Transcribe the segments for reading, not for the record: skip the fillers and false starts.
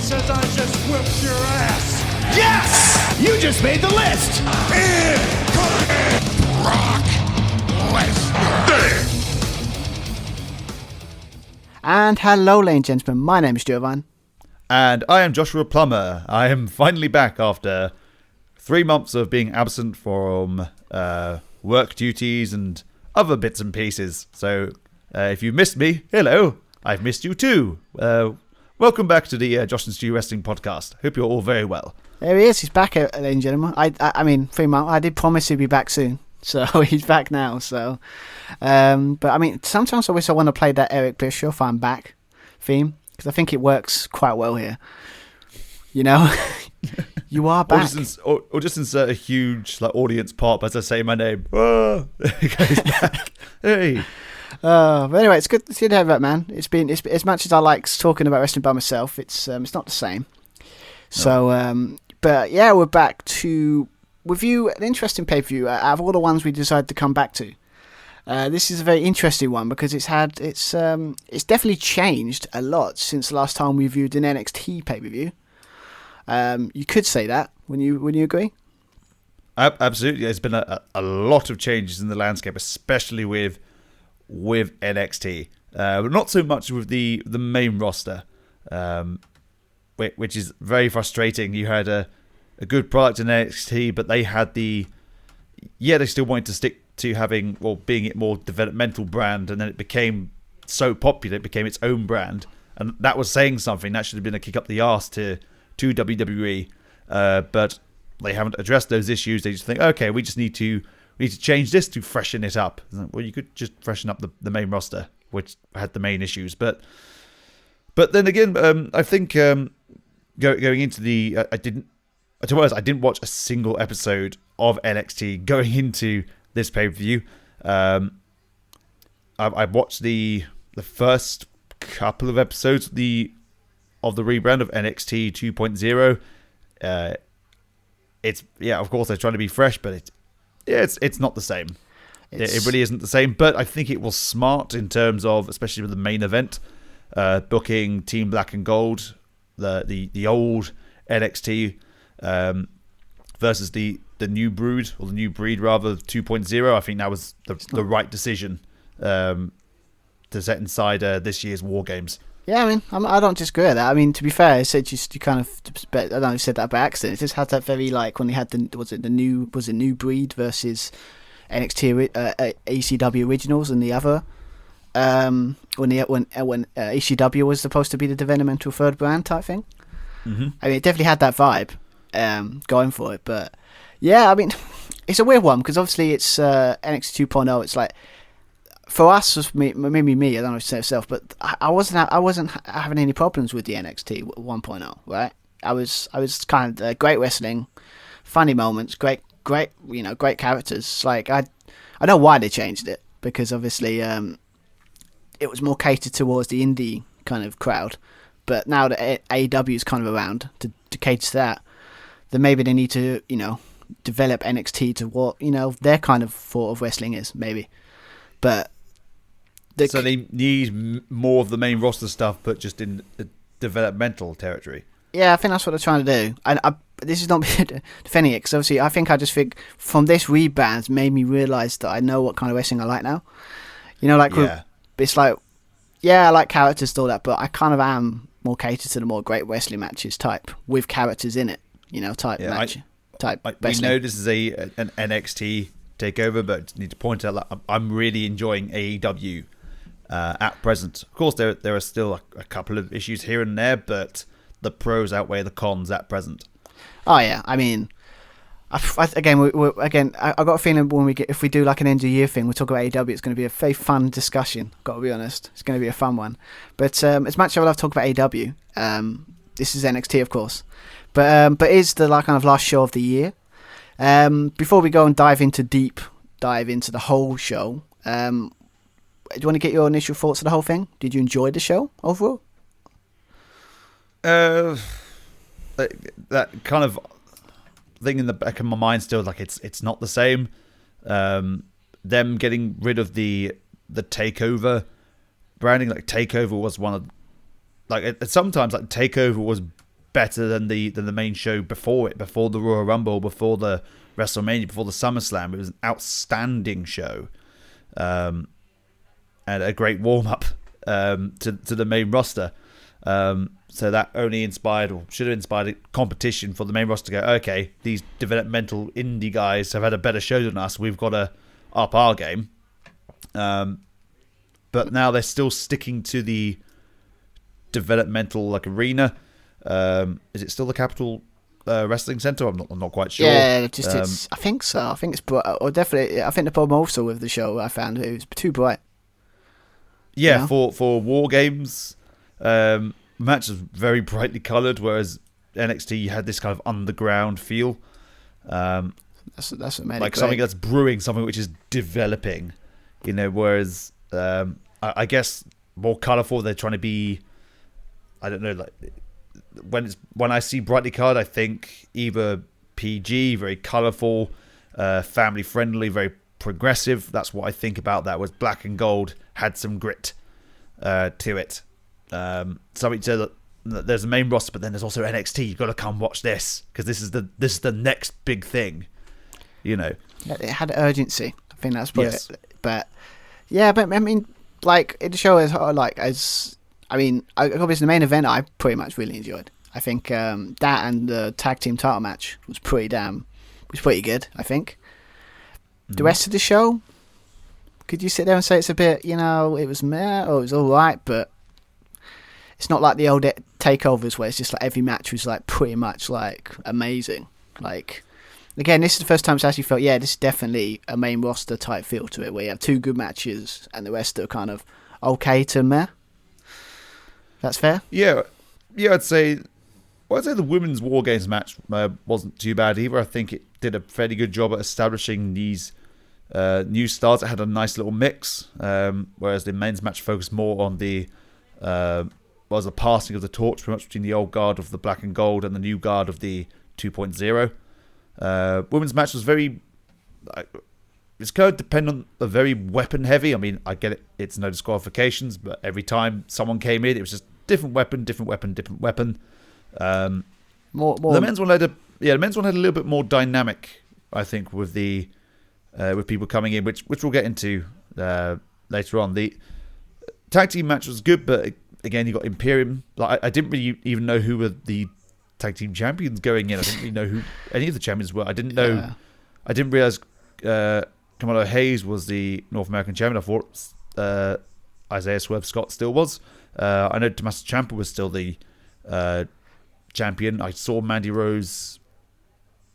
says I just whipped your ass. Yes! You just made the list! Brock Lesnar. And hello, ladies and gentlemen. My name is Jovan. And I am Joshua Plummer. I am finally back after 3 months of being absent from work duties and other bits and pieces. So if you missed me, hello. I've missed you too. Welcome back to the Josh and Stu Wrestling Podcast. Hope you're all very well. There he is. He's back, ladies and gentlemen. I mean, 3 months. I did promise he'd be back soon. So he's back now. So, but I mean, sometimes I wish I want to play that Eric Bischoff "I'm Back" theme because I think it works quite well here. You know, you are back. Or just insert a huge audience pop as I say my name. Oh, it goes back. Hey. But anyway, it's good to have that, man. It's as much as I like talking about wrestling by myself. It's not the same. So, but yeah, we're back to review an interesting pay-per-view out of all the ones we decided to come back to. This is a very interesting one because it's definitely changed a lot since the last time we viewed an NXT pay-per-view. You could say that. Wouldn't you agree? Absolutely. There's been a lot of changes in the landscape, especially with NXT. But not so much with the main roster, which is very frustrating. You had a good product in NXT, but they had they still wanted to stick to being it more developmental brand, and then it became so popular, it became its own brand, and that was saying something. That should have been a kick up the arse to WWE, but they haven't addressed those issues. They just think, okay, we need to change this to freshen it up. Well, you could just freshen up the main roster, which had the main issues, but then again, I think going into I didn't watch a single episode of NXT going into this pay-per-view. I watched the first couple of episodes of the rebrand of NXT 2.0. It's of course they're trying to be fresh, but it's not the same. It really isn't the same. But I think it was smart in terms of, especially with the main event, booking Team Black and Gold, the old NXT. Versus the new brood, or the new breed rather, 2.0. I think that was the right decision to set inside this year's WarGames. Yeah, I mean, I don't disagree with that. I mean, to be fair, I said you kind of, I don't know, you said that by accident. It just had that very when they had the new breed versus NXT ECW originals and the other. When ECW was supposed to be the developmental third brand type thing. Mm-hmm. I mean, it definitely had that vibe. Going for it, but yeah, I mean, it's a weird one because obviously it's NXT 2.0. It's like for us, maybe me. I don't know if it's self, but I wasn't having any problems with the NXT 1.0. Right? I was kind of great wrestling, funny moments, great characters. Like I know why they changed it because obviously it was more catered towards the indie kind of crowd, but now that AEW is kind of around to cater to that. Then maybe they need to, develop NXT to what, their kind of thought of wrestling is, maybe. But so they need more of the main roster stuff, but just in the developmental territory. Yeah, I think that's what they're trying to do. And this is not defending it, because obviously I think from this rebrand made me realise that I know what kind of wrestling I like now. It's like, I like characters and all that, but I kind of am more catered to the more great wrestling matches type with characters in it. Match. We know this is an NXT takeover, but need to point out that I'm really enjoying AEW at present. Of course, there are still a couple of issues here and there, but the pros outweigh the cons at present. Oh yeah, I mean, I got a feeling if we do like an end of year thing, we'll talk about AEW. It's going to be a very fun discussion. Got to be honest, it's going to be a fun one. But as much as I love talking about AEW, this is NXT, of course. But is the kind of last show of the year. Before we go and dive into the whole show, do you want to get your initial thoughts of the whole thing? Did you enjoy the show overall? That kind of thing in the back of my mind still, like it's not the same. Them getting rid of the takeover branding, like takeover was one of sometimes like takeover was better than the main show before it, before the Royal Rumble, before the WrestleMania, before the SummerSlam. It was an outstanding show, and a great warm up to the main roster. So that only inspired, or should have inspired, competition for the main roster to go, okay, these developmental indie guys have had a better show than us. We've got to up our game. But now they're still sticking to the developmental like arena. Is it still the Capital Wrestling Center? I'm not quite sure. Yeah, it's. I think so. I think it's bright. Or definitely. I think the problem also with the show I found it was too bright. Yeah, you know? for Wargames, match was very brightly coloured, whereas NXT had this kind of underground feel. That's what made like it something great. that's brewing, something which is developing. Whereas I guess more colourful. They're trying to be. I don't know, like when I see brightly coloured, I think either PG, very colourful, family friendly, very progressive. That's what I think about that. Was black and gold had some grit to it. Something to there's the main roster, but then there's also NXT. You've got to come watch this because this is the next big thing. It had urgency. I think that's what Yes. But yeah, but I mean, like the show obviously the main event I pretty much really enjoyed. I think that and the tag team title match was pretty good. I think the rest of the show, could you sit there and say it's a bit, it was meh or it was all right, but it's not like the old takeovers where it's just like every match was like pretty much like amazing. Like again, this is the first time it's actually felt, yeah, this is definitely a main roster type feel to it, where you have two good matches and the rest are kind of okay to meh. That's fair. Yeah, I'd say the women's WarGames match wasn't too bad either. I think it did a fairly good job at establishing these new stars. It had a nice little mix, whereas the men's match focused more on the passing of the torch, pretty much between the old guard of the black and gold and the new guard of the 2.0. Women's match was very. It's kind of dependent on very weapon heavy. I mean, I get it. It's no disqualifications, but every time someone came in, it was just different weapon. More. The men's one had a little bit more dynamic, I think, with the with people coming in, which we'll get into later on. The tag team match was good, but again, you got Imperium. Like I didn't really even know who were the tag team champions going in. I didn't really know who any of the champions were. I didn't know. Yeah. I didn't realize Kamala Hayes was the North American champion. I thought Isaiah Swerve Scott still was. I know Tommaso Ciampa was still the champion. I saw Mandy Rose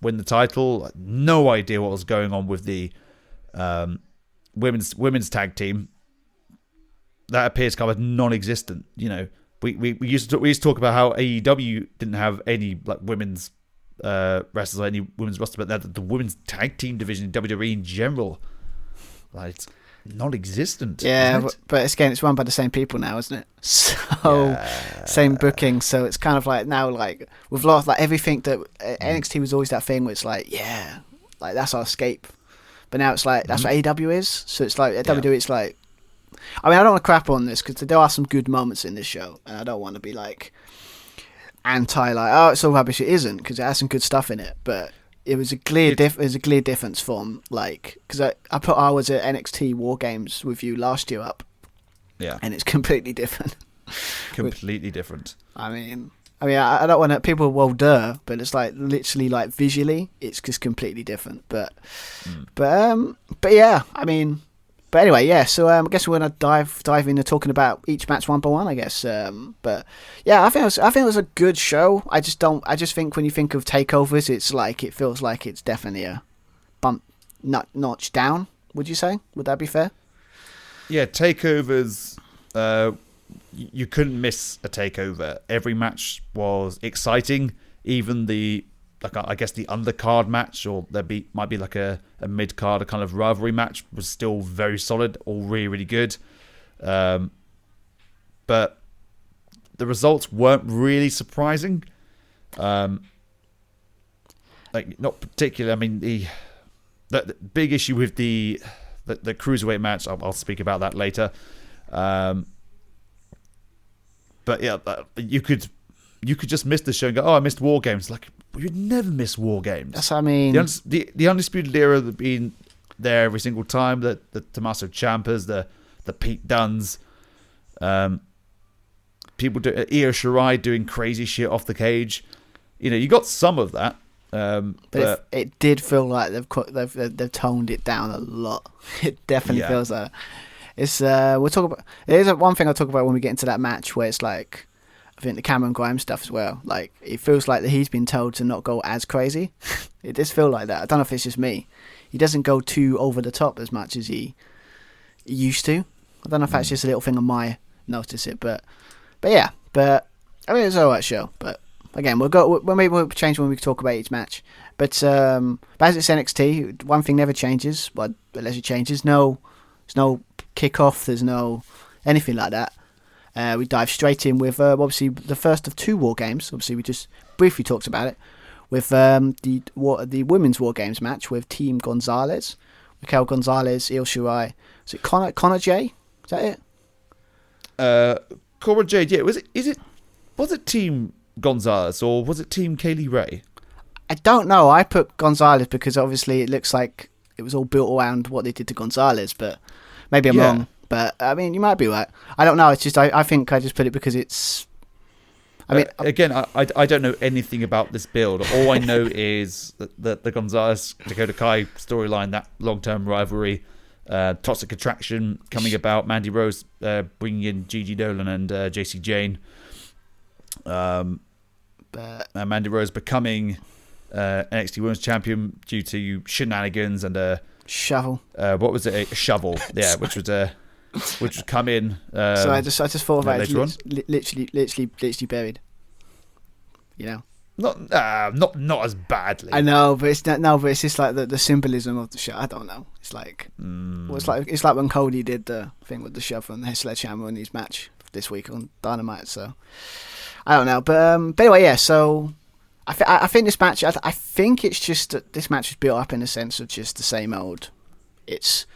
win the title. No idea what was going on with the women's tag team. That appears kind of non-existent. We used to talk about how AEW didn't have any like women's wrestlers or any women's roster, but the women's tag team division in WWE in general, like, it's non-existent. Yeah, isn't it? but it's run by the same people now, isn't it? So same booking. So it's kind of like now, like we've lost like everything that NXT was always that thing where it's like, yeah, like that's our escape. But now it's like that's what AEW is. So it's like at WWE, it's like, I mean, I don't want to crap on this because there are some good moments in this show, and I don't want to be like anti, like, oh, it's all rubbish. It isn't, because it has some good stuff in it. But it was a clear difference from like, because I put ours at NXT WarGames review last year up, and it's completely different. Completely different. I mean, I don't want to. People will but it's like literally like visually, it's just completely different. But yeah, I mean. But anyway, yeah. So I guess we're gonna dive into talking about each match one by one, I guess. But yeah, I think it was a good show. I just think when you think of takeovers, it's like it feels like it's definitely a bump notch down. Would you say? Would that be fair? Yeah, takeovers. You couldn't miss a takeover. Every match was exciting. Even I guess the undercard match, or might be like a mid card, a kind of rivalry match, was still very solid, all really, really good. But the results weren't really surprising. Like not particularly. I mean, the big issue with the cruiserweight match, I'll speak about that later. But yeah, you could you could just miss the show and go, oh, I missed War Games. Like, you'd never miss War Games. That's what I mean. The Undisputed Era have been there every single time. The Tommaso Ciampas, the Pete Dunnes, people do Io Shirai doing crazy shit off the cage. You know, you got some of that. But it did feel like they've toned it down a lot. It definitely feels like that. It's we'll talk about. There's one thing I'll talk about when we get into that match where it's like, I think the Cameron Grimes stuff as well. Like, it feels like that he's been told to not go as crazy. It does feel like that. I don't know if it's just me. He doesn't go too over the top as much as he used to. I don't know if that's just a little thing on my notice it, but yeah. But I mean, it's an alright show. But again, maybe we'll change when we talk about each match. But as it's NXT, one thing never changes. Well, unless it changes, there's no kickoff. There's no anything like that. We dive straight in with obviously the first of 2 War Games. Obviously, we just briefly talked about it with the women's War Games match with Team Gonzalez, Raquel Gonzalez, Io Shirai. Is it Connor J? Is that it? Cora Jade. Yeah. Was it Team Gonzalez or was it Team Kaylee Ray? I don't know. I put Gonzalez because obviously it looks like it was all built around what they did to Gonzalez, but maybe I'm wrong. But I mean, you might be right. I don't know. It's just I think I just put it because it's. I mean, again, I don't know anything about this build. All I know is that the Gonzalez Dakota Kai storyline, that long-term rivalry, Toxic Attraction coming about, Mandy Rose bringing in Gigi Dolan and JC Jane, Mandy Rose becoming NXT Women's Champion due to shenanigans and a shovel. What was it? A shovel. Yeah, which would come in. So I just thought about it. Later on. Literally buried. You know. Not as badly. I know, but it's not. No, but it's just like the symbolism of the show. I don't know. It's like, well, it's like when Cody did the thing with the shovel and the sledgehammer in his match this week on Dynamite. So I don't know, but anyway, yeah. So I think this match. I think it's just that this match is built up in a sense of just the same old. It's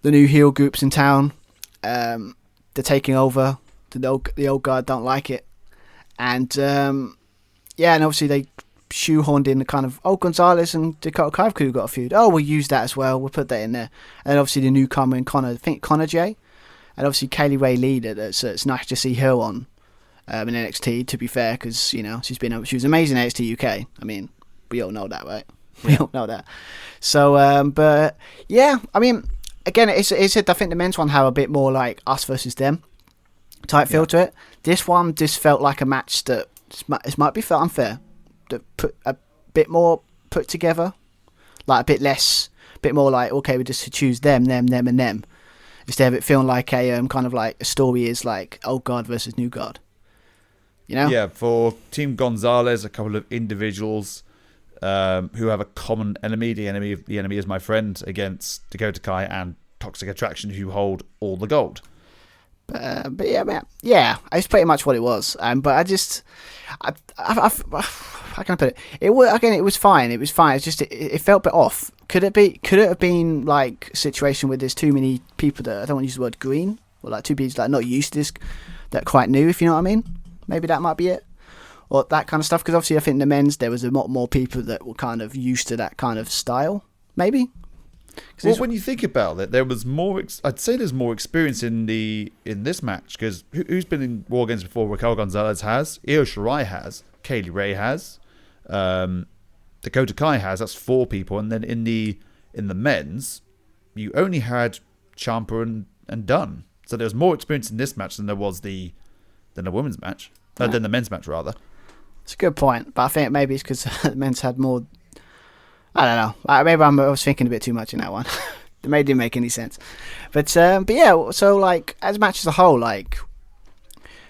the new heel groups in town. They're taking over. The old guard don't like it, and and obviously they shoehorned in the kind of Gonzalez and Dakota Kai crew got a feud. We'll use that as well. We'll put that in there, and obviously the newcomer in Connor J, and obviously Kaylee Ray leader. So it's nice to see her on in NXT. To be fair, because you know she was amazing in NXT UK. I mean, we all know that, right? We all know that. So, but yeah, I mean. Again, I think the men's one had a bit more like us versus them type feel to it. This one just felt like a match that this might be felt unfair. That put a bit more put together, like a bit more like okay, we just choose them, and them, instead of it feeling like a kind of like a story is like old guard versus new guard. You know? Yeah. For Team Gonzalez, a couple of individuals. Who have a common enemy. The enemy is my friend against Dakota Kai and Toxic Attraction, who hold all the gold. But yeah, man, yeah, it's pretty much what it was. But I just, how can I put it? It was fine. It was fine. It's just it felt a bit off. Could it have been like a situation where there's too many people that I don't want to use the word green, or like too people like not used to this, that quite new, if you know what I mean? Maybe that might be it. Or that kind of stuff, because obviously I think in the men's there was a lot more people that were kind of used to that kind of style, maybe. Well, when you think about it, there was more. I'd say there's more experience in this match because who's been in War Games before? Raquel Gonzalez has, Io Shirai has, Kaylee Ray has, Dakota Kai has. That's 4 people, and then in the men's, you only had Ciampa and Dunn. So there's more experience in this match than there was than the women's match, than the men's match rather. It's a good point, but I think maybe it's because the men's had more. I don't know. Maybe I was thinking a bit too much in that one. It didn't make any sense. But yeah. So like as a match as a whole, like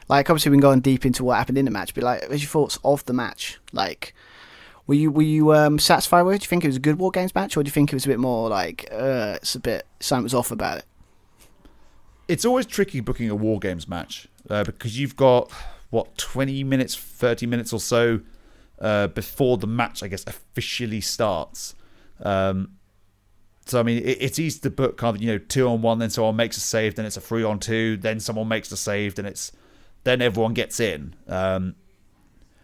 obviously we can go on deep into what happened in the match. But like, what's your thoughts of the match? Like, were you satisfied with it? Do you think it was a good War Games match, or do you think it was a bit more like it's a bit something was off about it? It's always tricky booking a War Games match because you've got 20 minutes, 30 minutes or so before the match, I guess, officially starts. So, I mean, it's easy to book kind of, 2-on-1, then someone makes a save, then it's a 3-on-2, then someone makes the save, then everyone gets in.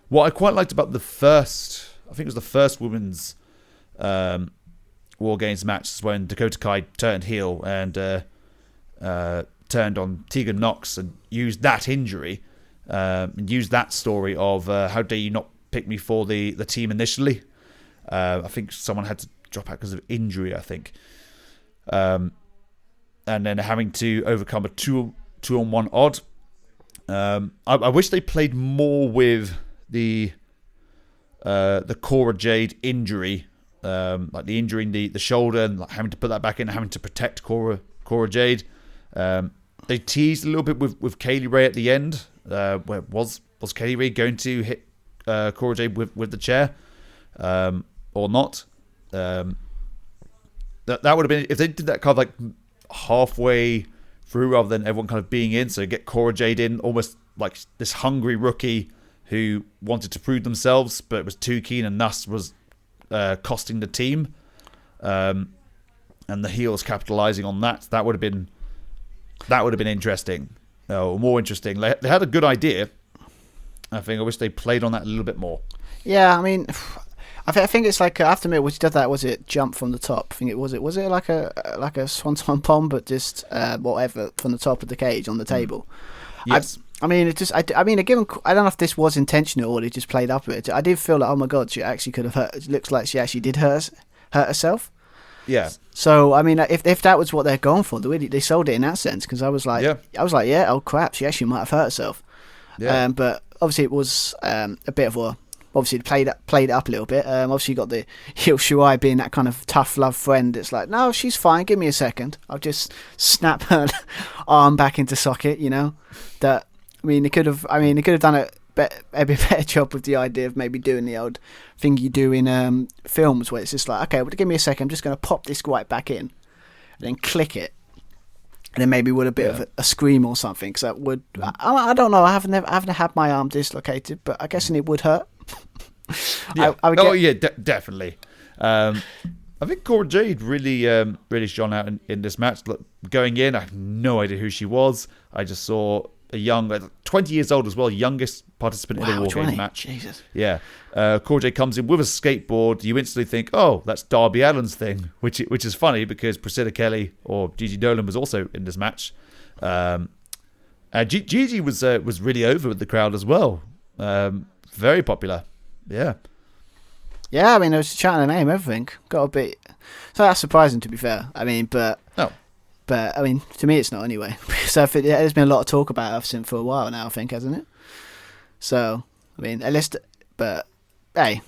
what I quite liked about the first, I think it was the first women's War Games match, is when Dakota Kai turned heel and turned on Tegan Nox and used that injury and used that story of how dare you not pick me for the team initially. I think someone had to drop out because of injury, I think. And then having to overcome a two-on-one odd. I wish they played more with the Cora Jade injury, like the injury in the shoulder, and like having to put that back in, having to protect Cora Jade. They teased a little bit with Kaylee Ray at the end. Where was Kaylee Ray going to hit Cora Jade with the chair or not? That would have been, if they did that kind of like halfway through rather than everyone kind of being in, so get Cora Jade in almost like this hungry rookie who wanted to prove themselves but was too keen, and thus was costing the team, and the heels capitalizing on that. That would have been interesting, or more interesting. They had a good idea. I wish they played on that a little bit more. Yeah, I mean, I think it's like, I have to admit, when she did that, was it jump from the top? I think it was like a swanton bomb, but just whatever from the top of the cage on the table. Yes. I mean, it just. I mean, given, I don't know if this was intentional or they just played up with it. I did feel like, oh my god, she actually could have hurt. It looks like she actually did hurt herself. Yeah. So I mean, if that was what they're going for, they sold it in that sense, because I was like, yeah, oh crap, she actually might have hurt herself. Yeah. But obviously it was a bit of a. Obviously, played it up a little bit. Obviously, you got the Io Shirai being that kind of tough love friend. It's like, no, she's fine. Give me a second. I'll just snap her arm back into socket. You know, that. I mean, they could have done a bit better job with the idea of maybe doing the old thing you do in films, where it's just like, okay, well, give me a second. I'm just going to pop this right back in, and then click it. And then maybe with a bit of a scream or something, because that would. I don't know. I haven't had my arm dislocated, but I guess it would hurt. Yeah. I would definitely. I think Cora Jade really shone out in this match. Look, going in, I have no idea who she was. I just saw a young, 20 years old as well, youngest participant in a War Games match. Jesus. Yeah. Cora Jade comes in with a skateboard. You instantly think, oh, that's Darby Allin's thing, which is funny because Priscilla Kelly or Gigi Dolan was also in this match. Gigi was really over with the crowd as well. Very popular. Yeah. Yeah, I mean, there was chanting her name, everything. Got a bit. So that's surprising, to be fair. I mean, but I mean, to me, it's not anyway. So there's been a lot of talk about her since for a while now, I think, hasn't it? So I mean, at least, but yeah,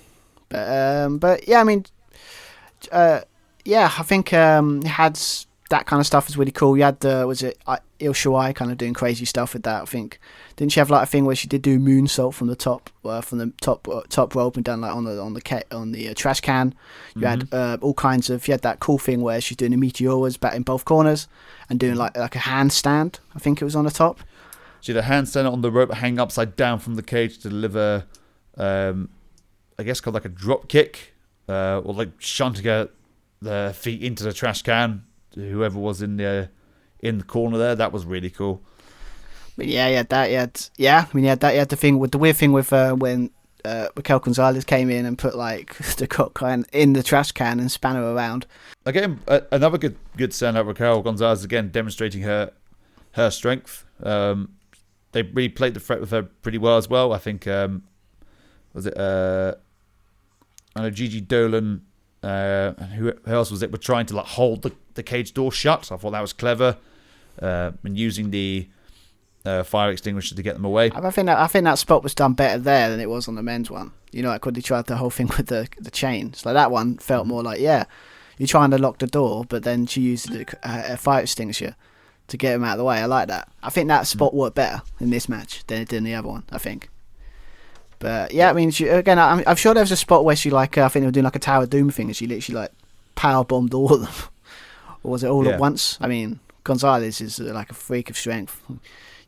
I mean, I think it had that kind of stuff is really cool. You had Io Shirai kind of doing crazy stuff with that. I think, didn't she have like a thing where she did do moonsault from the top rope and down like on the trash can. You had all kinds of. You had that cool thing where she's doing the meteoras back in both corners and doing like a handstand. I think it was on the top. She had a handstand on the rope, hang upside down from the cage to deliver, I guess called like a drop kick, or like shunting the feet into the trash can. Whoever was in the corner there, that was really cool. But yeah, you had that. You had the thing with the weird thing with when Raquel Gonzalez came in and put like the cocaine in the trash can and span her around. Again, another good standout. Raquel Gonzalez again demonstrating her strength. They really played the threat with her pretty well as well. I think was it? I know Gigi Dolan. Who else was it? Were trying to like hold the cage door shut. I thought that was clever, and using the fire extinguisher to get them away. I think that spot was done better there than it was on the men's one. You know, like when they tried the whole thing with the chains. Like that one felt more like, yeah, you're trying to lock the door, but then she used a fire extinguisher to get him out of the way. I like that. I think that spot worked better in this match than it did in the other one, I think. But yeah, I mean, I'm sure there was a spot where she I think they were doing like a Tower of Doom thing, and she literally like power bombed all of them, or was it all at once? I mean, Gonzalez is like a freak of strength.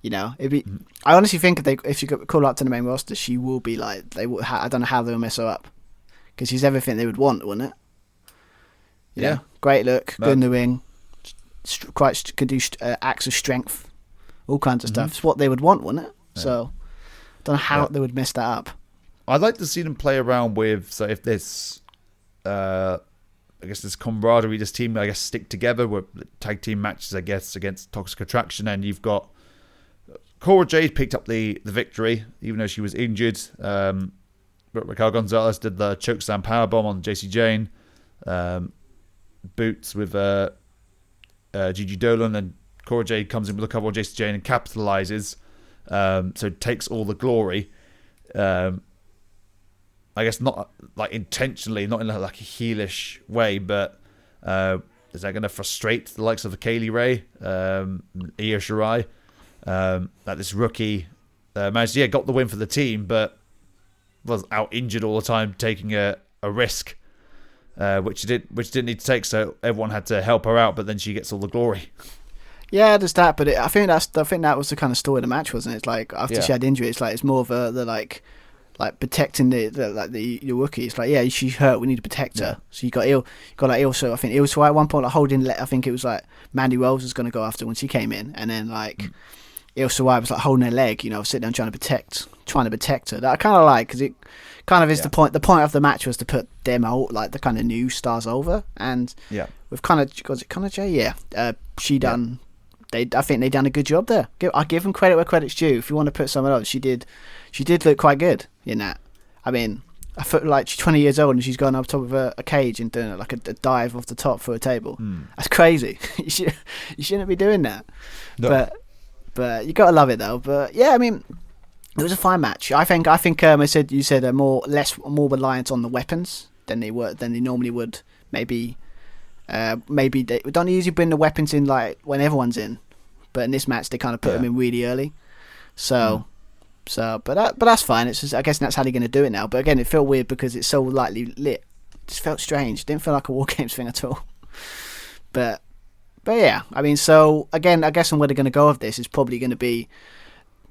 You know, I honestly think if she could call up to the main roster, she will be like I don't know how they'll mess her up, because she's everything they would want, wouldn't it? You know, great look, good in the ring, could do acts of strength, all kinds of stuff. It's what they would want, wouldn't it? Yeah. So. Don't know how they would mess that up. I'd like to see them play around with, so if this, I guess this camaraderie, this team, I guess, stick together with tag team matches, I guess, against Toxic Attraction, and you've got Cora Jade picked up the victory, even though she was injured. But Raquel Gonzalez did the chokeslam powerbomb on Gacy Jane. Boots with Gigi Dolan, and Cora Jade comes in with a cover on Gacy Jane and capitalizes. So takes all the glory. I guess not like intentionally, not in like a heelish way, but is that going to frustrate the likes of Kaylee Ray, Io Shirai, that this rookie managed, got the win for the team, but was out injured all the time, taking a risk, which didn't need to take. So everyone had to help her out, but then she gets all the glory. Yeah, there's that, but I think that was the kind of story of the match, wasn't it? It's like after she had injury, it's more of the protecting the rookie. It's like, she's hurt, we need to protect her. So you got like also, I think it was at one point like holding. I think it was like Mandy Rose was going to go after when she came in, and then like Io Shirai was like holding her leg, sitting down trying to protect her. That I kind of like, because it kind of is the point. The point of the match was to put them out, like the kind of new stars over, and with kind of Jay, she done. I think they done a good job there. I give them credit where credit's due. If you want to put someone else, she did look quite good in that. I mean, I feel like she's 20 years old and she's going up top of a cage and doing like a dive off the top for a table. That's crazy. You shouldn't be doing that. No. But you gotta love it though. But yeah, I mean, it was a fine match. I think you said they're more reliant on the weapons than they normally would. Maybe they don't usually bring the weapons in like when everyone's in, but in this match they kind of put them in really early. But that's fine. It's just, I guess that's how they're going to do it now. But again, it felt weird because it's so lightly lit. It just felt strange. It didn't feel like a WarGames thing at all. But yeah, I mean, so again, I guess on where they're going to go with this is probably going to be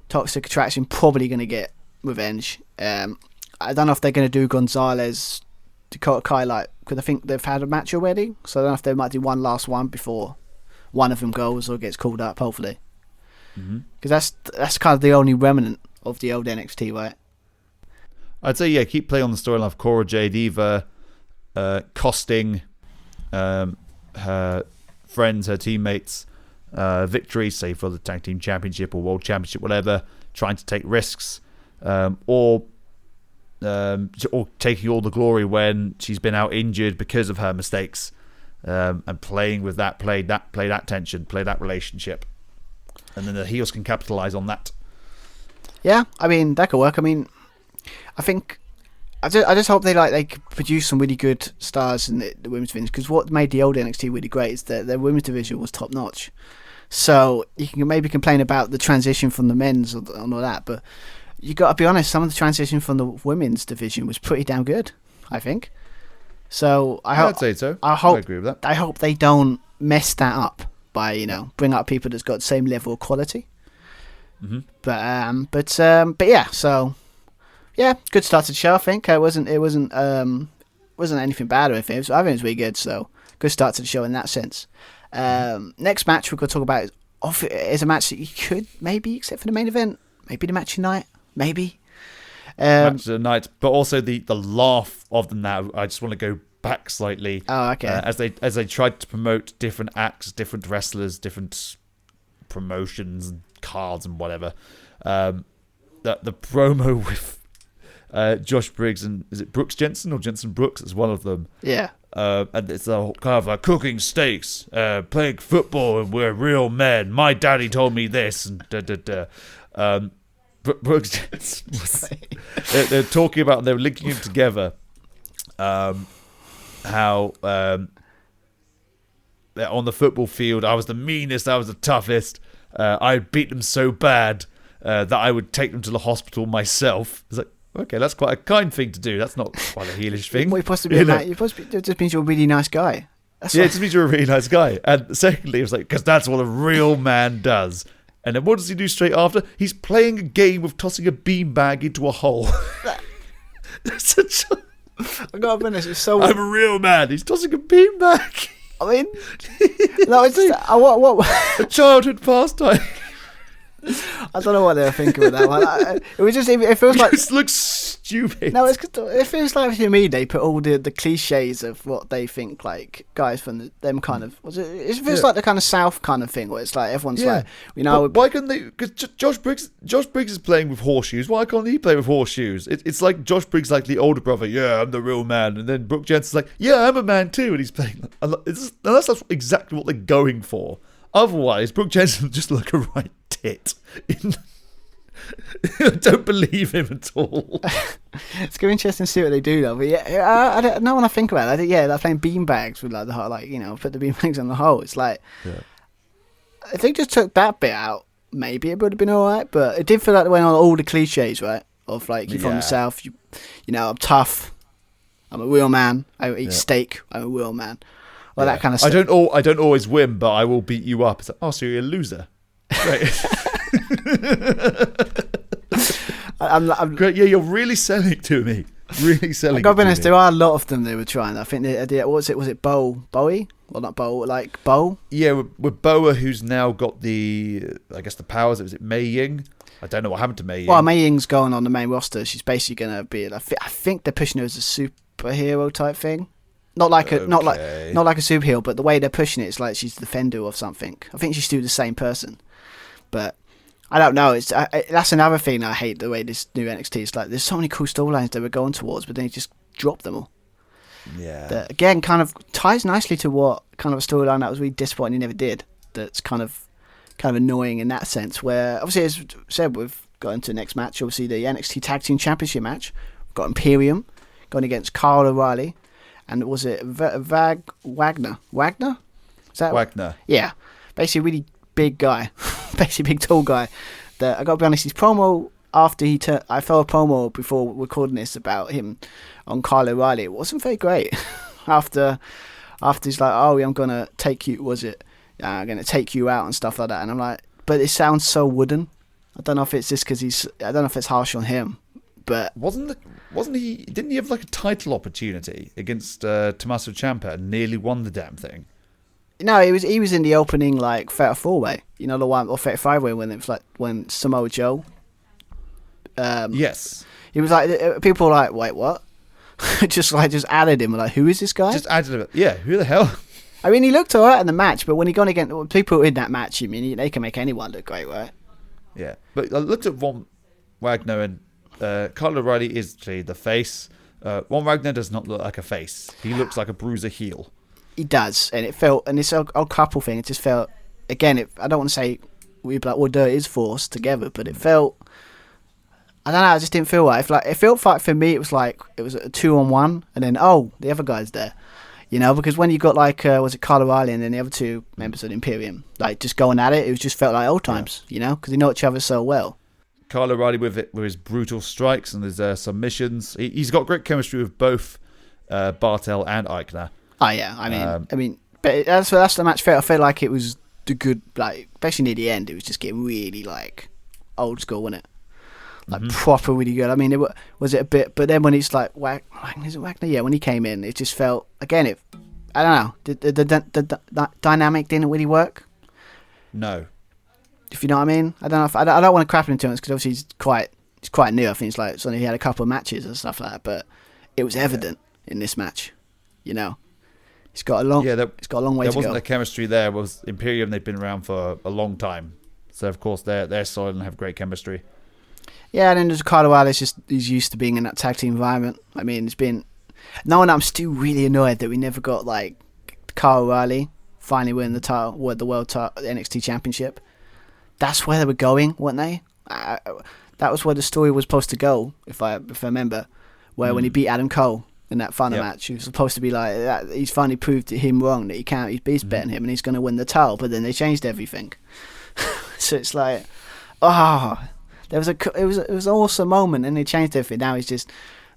Toxic Attraction probably going to get revenge. I don't know if they're going to do Gonzalez, Dakota Kai, because I think they've had a match already. So I don't know if they might do one last one before one of them goes or gets called up, hopefully. Because that's kind of the only remnant of the old NXT, right? I'd say, keep playing on the storyline of Cora Jade either costing her friends, her teammates, victories, say for the Tag Team Championship or World Championship, whatever, trying to take risks, or taking all the glory when she's been out injured because of her mistakes, and playing with that, play that tension, play that relationship, and then the heels can capitalize on that. Yeah, I mean that could work. I mean, I think I just hope they produce some really good stars in the women's division, because what made the old NXT really great is that their women's division was top notch. So you can maybe complain about the transition from the men's and all that, but you got to be honest, some of the transition from the women's division was pretty damn good, I think. So I'd say so. I agree with that. I hope they don't mess that up by bring up people that's got the same level of quality. But yeah, so yeah, good start to the show. I think it wasn't anything bad or anything. I think it was really good. So good start to the show in that sense. Next match we're going to talk about is a match that you could maybe, except for the main event, maybe the match of the night, maybe. Match of the night, but also the laugh of the now. I just want to go back slightly. Oh, okay. As they tried to promote different acts, different wrestlers, different promotions, cards, and whatever. The promo with Josh Briggs and is it Brooks Jensen or Jensen Brooks? It's one of them. Yeah. And it's a kind of like cooking steaks, playing football, and we're real men. My daddy told me this, and Brooks Jensen was, they're talking about, they were linking them together. How on the football field, I was the meanest, I was the toughest. I beat them so bad that I would take them to the hospital myself. It's like, okay, that's quite a kind thing to do. That's not quite a heelish thing. Well, it just means you're a really nice guy. It just means you're a really nice guy. And secondly, it was like, because that's what a real man does. And then what does he do straight after? He's playing a game of tossing a beanbag into a hole. That's I gotta be honest, it's so. I'm a real man. He's tossing a beanbag. I mean, no, it's just, what a childhood pastime. I don't know what they were thinking with that one. It was just, it feels like... It looks stupid. No, it feels like to me they put all the cliches of what they think like guys from them kind of... It feels like the kind of South kind of thing where it's like everyone's like, you know... But why couldn't they... Because Josh Briggs is playing with horseshoes. Why can't he play with horseshoes? It's like Josh Briggs like the older brother. Yeah, I'm the real man. And then Brooke Jensen's like, yeah, I'm a man too. And he's playing... Unless that's exactly what they're going for. Otherwise, Brooke Jensen would just look a right tit. I don't believe him at all. It's going to be interesting to see what they do, though. But yeah, I don't know when I think about it. They're playing beanbags with like the whole, like, you know, put the beanbags on the hole. It's like, if they just took that bit out, maybe it would have been all right. But it did feel like they went on all the cliches, right? Of like, you're from the South, you know, I'm tough, I'm a real man, I eat steak, I'm a real man. Well, that kind of stuff. I don't always win, but I will beat you up. It's like, oh, so you're a loser. Great. I'm great. Yeah, you're really selling it to me. Really selling it. I've got to be honest, there are a lot of them they were trying. I think what was it? Was it Bowie? Well, not Bowie, like Bo? Yeah, with Boa, who's now got the powers. Was it Mei Ying? I don't know what happened to Mei Ying. Well, Mei Ying's going on the main roster. She's basically going to be. I think they're pushing her as a superhero type thing. Not like a superhero, but the way they're pushing it, it's like she's the defender of something. I think she's still the same person, but I don't know. That's another thing I hate, the way this new NXT is like. There's so many cool storylines they were going towards, but then you just drop them all. Yeah. That again kind of ties nicely to what kind of a storyline that was really disappointing he never did. That's kind of annoying in that sense. Where obviously, as said, we've got into the next match. Obviously, the NXT Tag Team Championship match. We've got Imperium going against Kyle O'Reilly. And was it Wagner? Wagner? Is that Wagner? Yeah. Basically, a really big guy. Basically, big, tall guy. That I got to be honest, his promo after I felt a promo before recording this about him on Kyle O'Reilly. It wasn't very great. after he's like, oh, I'm going to take you, I'm going to take you out and stuff like that. And I'm like, but it sounds so wooden. I don't know if it's just because I don't know if it's harsh on him. But didn't he have like a title opportunity against Tommaso Ciampa and nearly won the damn thing? No, he was in the opening like Fatal 4-Way, you know, the one, or Fatal 5-Way when it was like when Samoa Joe. Yes. He was like, people were like, wait, what? just added him, like, who is this guy? Just added him. Yeah, who the hell? I mean, he looked alright in the match, but when he gone against people in that match, I mean, they can make anyone look great, right? Yeah, but I looked at Von Wagner and. Kyle O'Reilly is the face. Von Wagner does not look like a face. He looks like a bruiser heel. He does, and it felt, and it's a couple thing. It just felt, again, I don't want to say it is forced together, but it felt. I don't know. I just didn't feel right. It felt like for me, it was like it was a 2-on-1, and then the other guy's there, you know, because when you got like was it Kyle O'Reilly and then the other two members of the Imperium, like just going at it, it just felt like old times, you know, because they know each other so well. Kyle O'Reilly with his brutal strikes and his submissions. He's got great chemistry with both Bartel and Eichner. Oh yeah, I mean, but that's the match. I felt like it was the good, like especially near the end. It was just getting really like old school, wasn't it? Like proper really good. I mean, was it a bit? But then when it's like is it Wagner? Yeah, when he came in, it just felt again. I don't know. The dynamic didn't really work. No. If you know what I mean, I don't know. I don't want to crap into him because obviously he's quite new. I think it's only he had a couple of matches and stuff like that. But it was evident in this match, you know. He's got a long way to go. There wasn't the chemistry there. Was Imperium? They've been around for a long time, so of course they're solid and have great chemistry. Yeah, and then there's Kyle O'Reilly. He's used to being in that tag team environment. I mean, it's been. No, and I'm still really annoyed that we never got like Kyle O'Reilly finally winning the title, the world title, NXT Championship. That's where they were going, weren't they? That was where the story was supposed to go, if I remember. Where when he beat Adam Cole in that final match, he was supposed to be like that. He's finally proved to him wrong that he can't. He's betting him, and he's going to win the title. But then they changed everything. So it's like, it was an awesome moment, and they changed everything.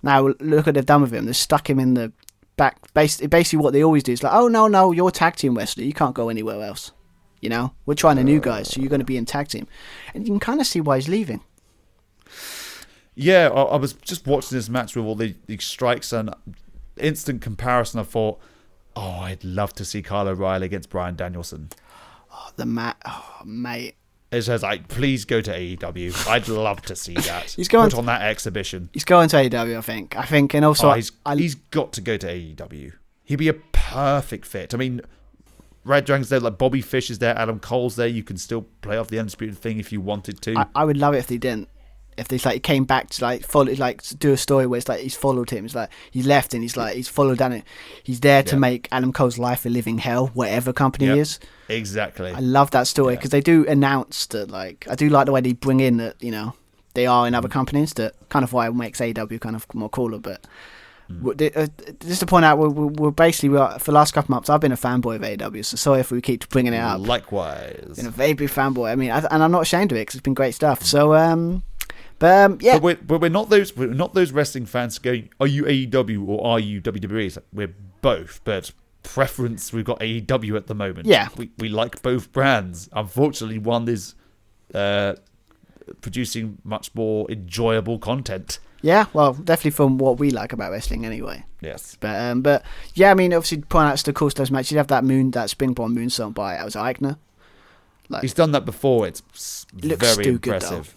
Now look what they've done with him. They stuck him in the back. Basically, what they always do is like, oh no, you're a tag team wrestler. You can't go anywhere else. You know, we're trying a new guy, so you're going to be in tag team. And you can kind of see why he's leaving. Yeah, I was just watching this match with all the strikes and instant comparison. I thought, I'd love to see Kyle O'Reilly against Bryan Danielson. Mate. It says, like, please go to AEW. I'd love to see that. He's going Put on that exhibition. He's going to AEW, I think, and also he's got to go to AEW. He'd be a perfect fit. I mean, Red Dragon's there, like Bobby Fish is there, Adam Cole's there. You can still play off the Undisputed thing if you wanted to. I would love it if they didn't. If they like came back to like follow, like do a story where it's like he's followed him. It's like he's left and he's followed down it. He's there to make Adam Cole's life a living hell, whatever company he is. Exactly. I love that story because they do announce that. Like I do like the way they bring in that they are in other companies. That kind of why it makes AEW kind of more cooler. But just to point out, we're basically for the last couple months I've been a fanboy of AEW. So sorry if we keep bringing it up. Likewise, been a very big fanboy. I mean, and I'm not ashamed of it because it's been great stuff. So But we're not those wrestling fans going, are you AEW or are you WWE? It's like, we're both, but preference, we've got AEW at the moment. Yeah, we like both brands. Unfortunately, one is producing much more enjoyable content. Yeah, well, definitely from what we like about wrestling, anyway. Yes, but yeah, I mean, obviously, point out to the cool stuff match. You have that springboard moonsault by it was Wagner. Like, he's done that before. It's looks very impressive. Good,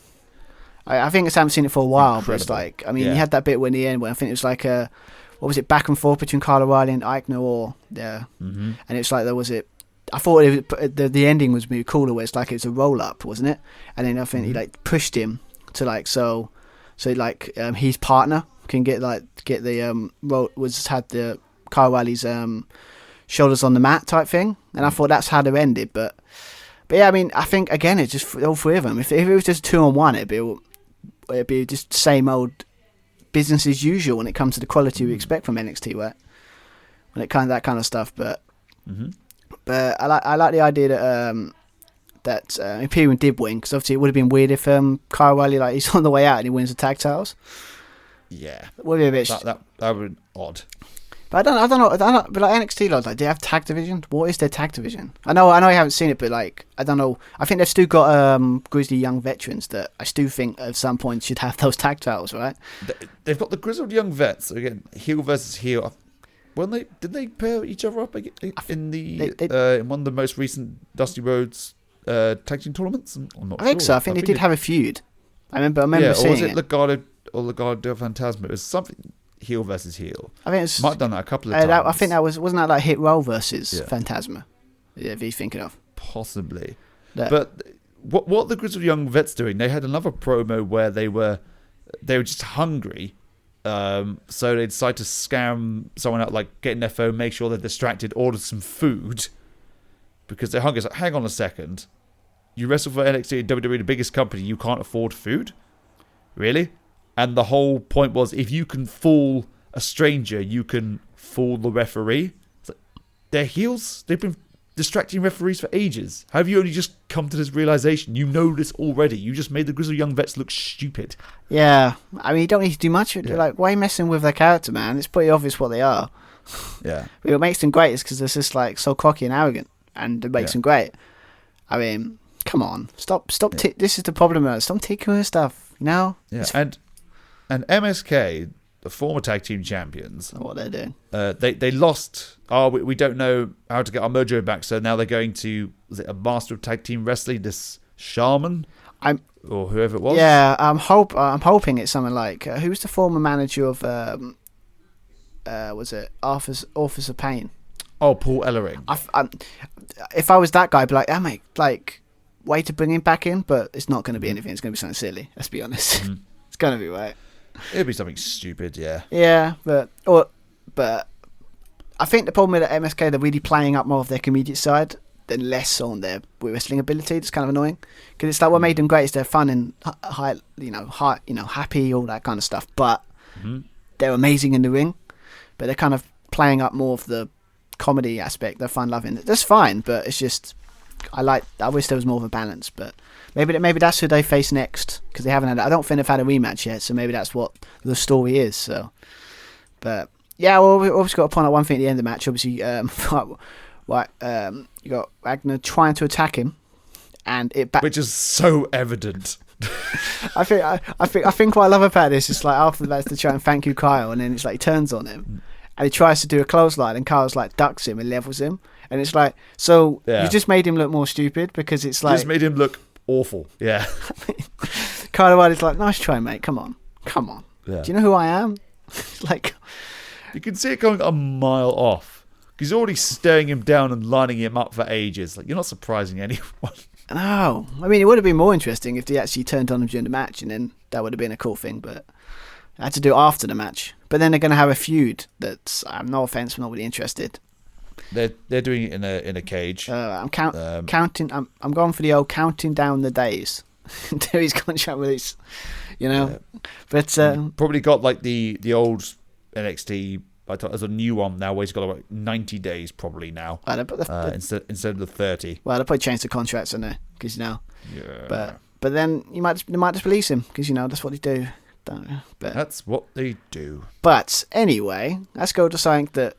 I think I haven't seen it for a while, Incredible. but it's like, I mean, you had that bit in the end where I think it was like what was it, back and forth between Kyle O'Reilly and Eichner, and it's like I thought the ending was really cooler where it's like it's a roll up, wasn't it? And then I think he like pushed him to like so his partner can get the had the Kyle O'Reilly's shoulders on the mat type thing, and I thought that's how they ended, but yeah, I mean, I think again it's just all three of them. If it was just 2-on-1, it'd be just same old business as usual when it comes to the quality we expect from NXT, right? When it comes to that kind of stuff, but I like the idea that Imperium did win, because obviously it would have been weird if Kyle O'Reilly he's on the way out and he wins the tag titles. Yeah, it would be a bit that would be odd. But I don't know. But like NXT, do they have tag division? What is their tag division? I know I haven't seen it, but like I don't know. I think they've still got grizzly young veterans that I still think at some point should have those tag titles, right? They've got the grizzled young vets again, heel versus heel. Did they pair each other up in in one of the most recent Dusty Rhodes tag team tournaments? I'm not I think sure. so. I think they did have a feud. I remember seeing or was it it. Legado or Legado Fantasma? It was something heel versus heel. I think it's might have done that a couple of times. I think that wasn't that like Hit Roll versus Phantasma. Yeah, if you're thinking of possibly. But what the Grizzled Young Vets doing? They had another promo where they were just hungry, so they decided to scam someone out, like getting their phone, make sure they're distracted, order some food because they're hungry. It's like, hang on a second, you wrestle for NXT and WWE, the biggest company, you can't afford food, really? And the whole point was, if you can fool a stranger, you can fool the referee. It's like, they're heels. They've been distracting referees for ages. Have you only just come to this realization? You know this already. You just made the Grizzled Young Vets look stupid. Yeah. I mean, you don't need to do much. Like, why are you messing with their character, man? It's pretty obvious what they are. Yeah. But what makes them great is because they're just like so cocky and arrogant, and it makes them great. I mean, come on. Stop. This is the problem. Stop taking her stuff, you know? Yeah. And MSK, the former tag team champions, what they're doing. They lost. We don't know how to get our mojo back, so now they're going to, was it a master of tag team wrestling, this shaman, or whoever it was. Yeah, I'm hoping it's someone like who's the former manager of was it Office of Pain? Oh, Paul Ellering. If I was that guy, I'd be like, oh, mate, like, way to bring him back in, but it's not going to be anything. It's going to be something silly. Let's be honest. It's going to be right. It'd be something stupid, yeah. Yeah, but I think the problem with the MSK, they're really playing up more of their comedic side than less on their wrestling ability. It's kind of annoying because it's like what made them great is they're fun and happy, all that kind of stuff. But they're amazing in the ring. But they're kind of playing up more of the comedy aspect. They're fun loving. That's fine, but it's just I wish there was more of a balance, but. Maybe that's who they face next because they haven't had. I don't think they've had a rematch yet, so maybe that's what the story is. So, but yeah, well, we obviously got to point out one thing at the end of the match. Obviously, you got Wagner trying to attack him, and which is so evident. I think what I love about this is like after the match to try and thank you, Kyle, and then it's like he turns on him and he tries to do a clothesline, and Kyle's like ducks him and levels him, and it's like you just made him look more stupid because it's like just made him look awful. Yeah. Kyle O'Reilly's like, nice try, mate. Come on. Yeah. Do you know who I am? Like, You can see it going a mile off. He's already staring him down and lining him up for ages. Like, you're not surprising anyone. no. I mean, it would have been more interesting if they actually turned on him during the match, and then that would have been a cool thing. But I had to do it after the match. But then they're going to have a feud that's, no offense, I'm not really interested. They're doing it in a cage. I'm counting. I'm going for the old counting down the days until his contract release. You know, but Probably got like the old NXT. I thought there's a new one now where he's got like 90 days probably now instead of the 30. Well, they probably changed the contracts in there because Yeah. But then they might just release him because that's what they do. Don't they? But That's what they do. But anyway, let's go to something that.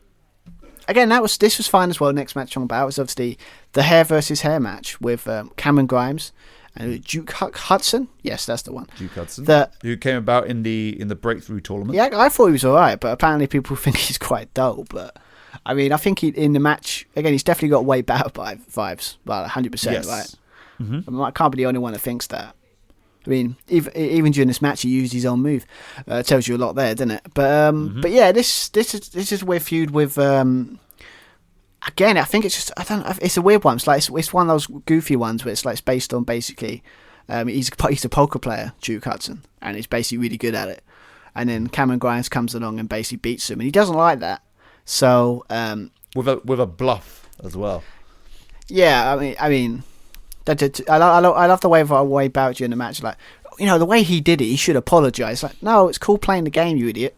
Again, this was fine as well. The next match on about was obviously the hair versus hair match with Cameron Grimes and Duke Hudson. Yes, that's the one. Duke Hudson, The- who came about in the Breakthrough tournament. Yeah, I thought he was alright, but apparently people think he's quite dull. But I mean, I think in the match again, he's definitely got way better vibes. Well, 100%, Yes. right? Mm-hmm. I mean, I can't be the only one that thinks that. I mean, even during this match, he used his own move. Tells you a lot there, doesn't it? But yeah, this is a weird feud with. Again, I think it's just it's a weird one. It's one of those goofy ones where it's based on basically he's a poker player, Duke Hudson, and he's basically really good at it. And then Cameron Grimes comes along and basically beats him, and he doesn't like that. So with a bluff as well. yeah, I mean, I love the way Wade Barrett during the match. Like, the way he did it, he should apologise. Like, no, it's cool playing the game, you idiot.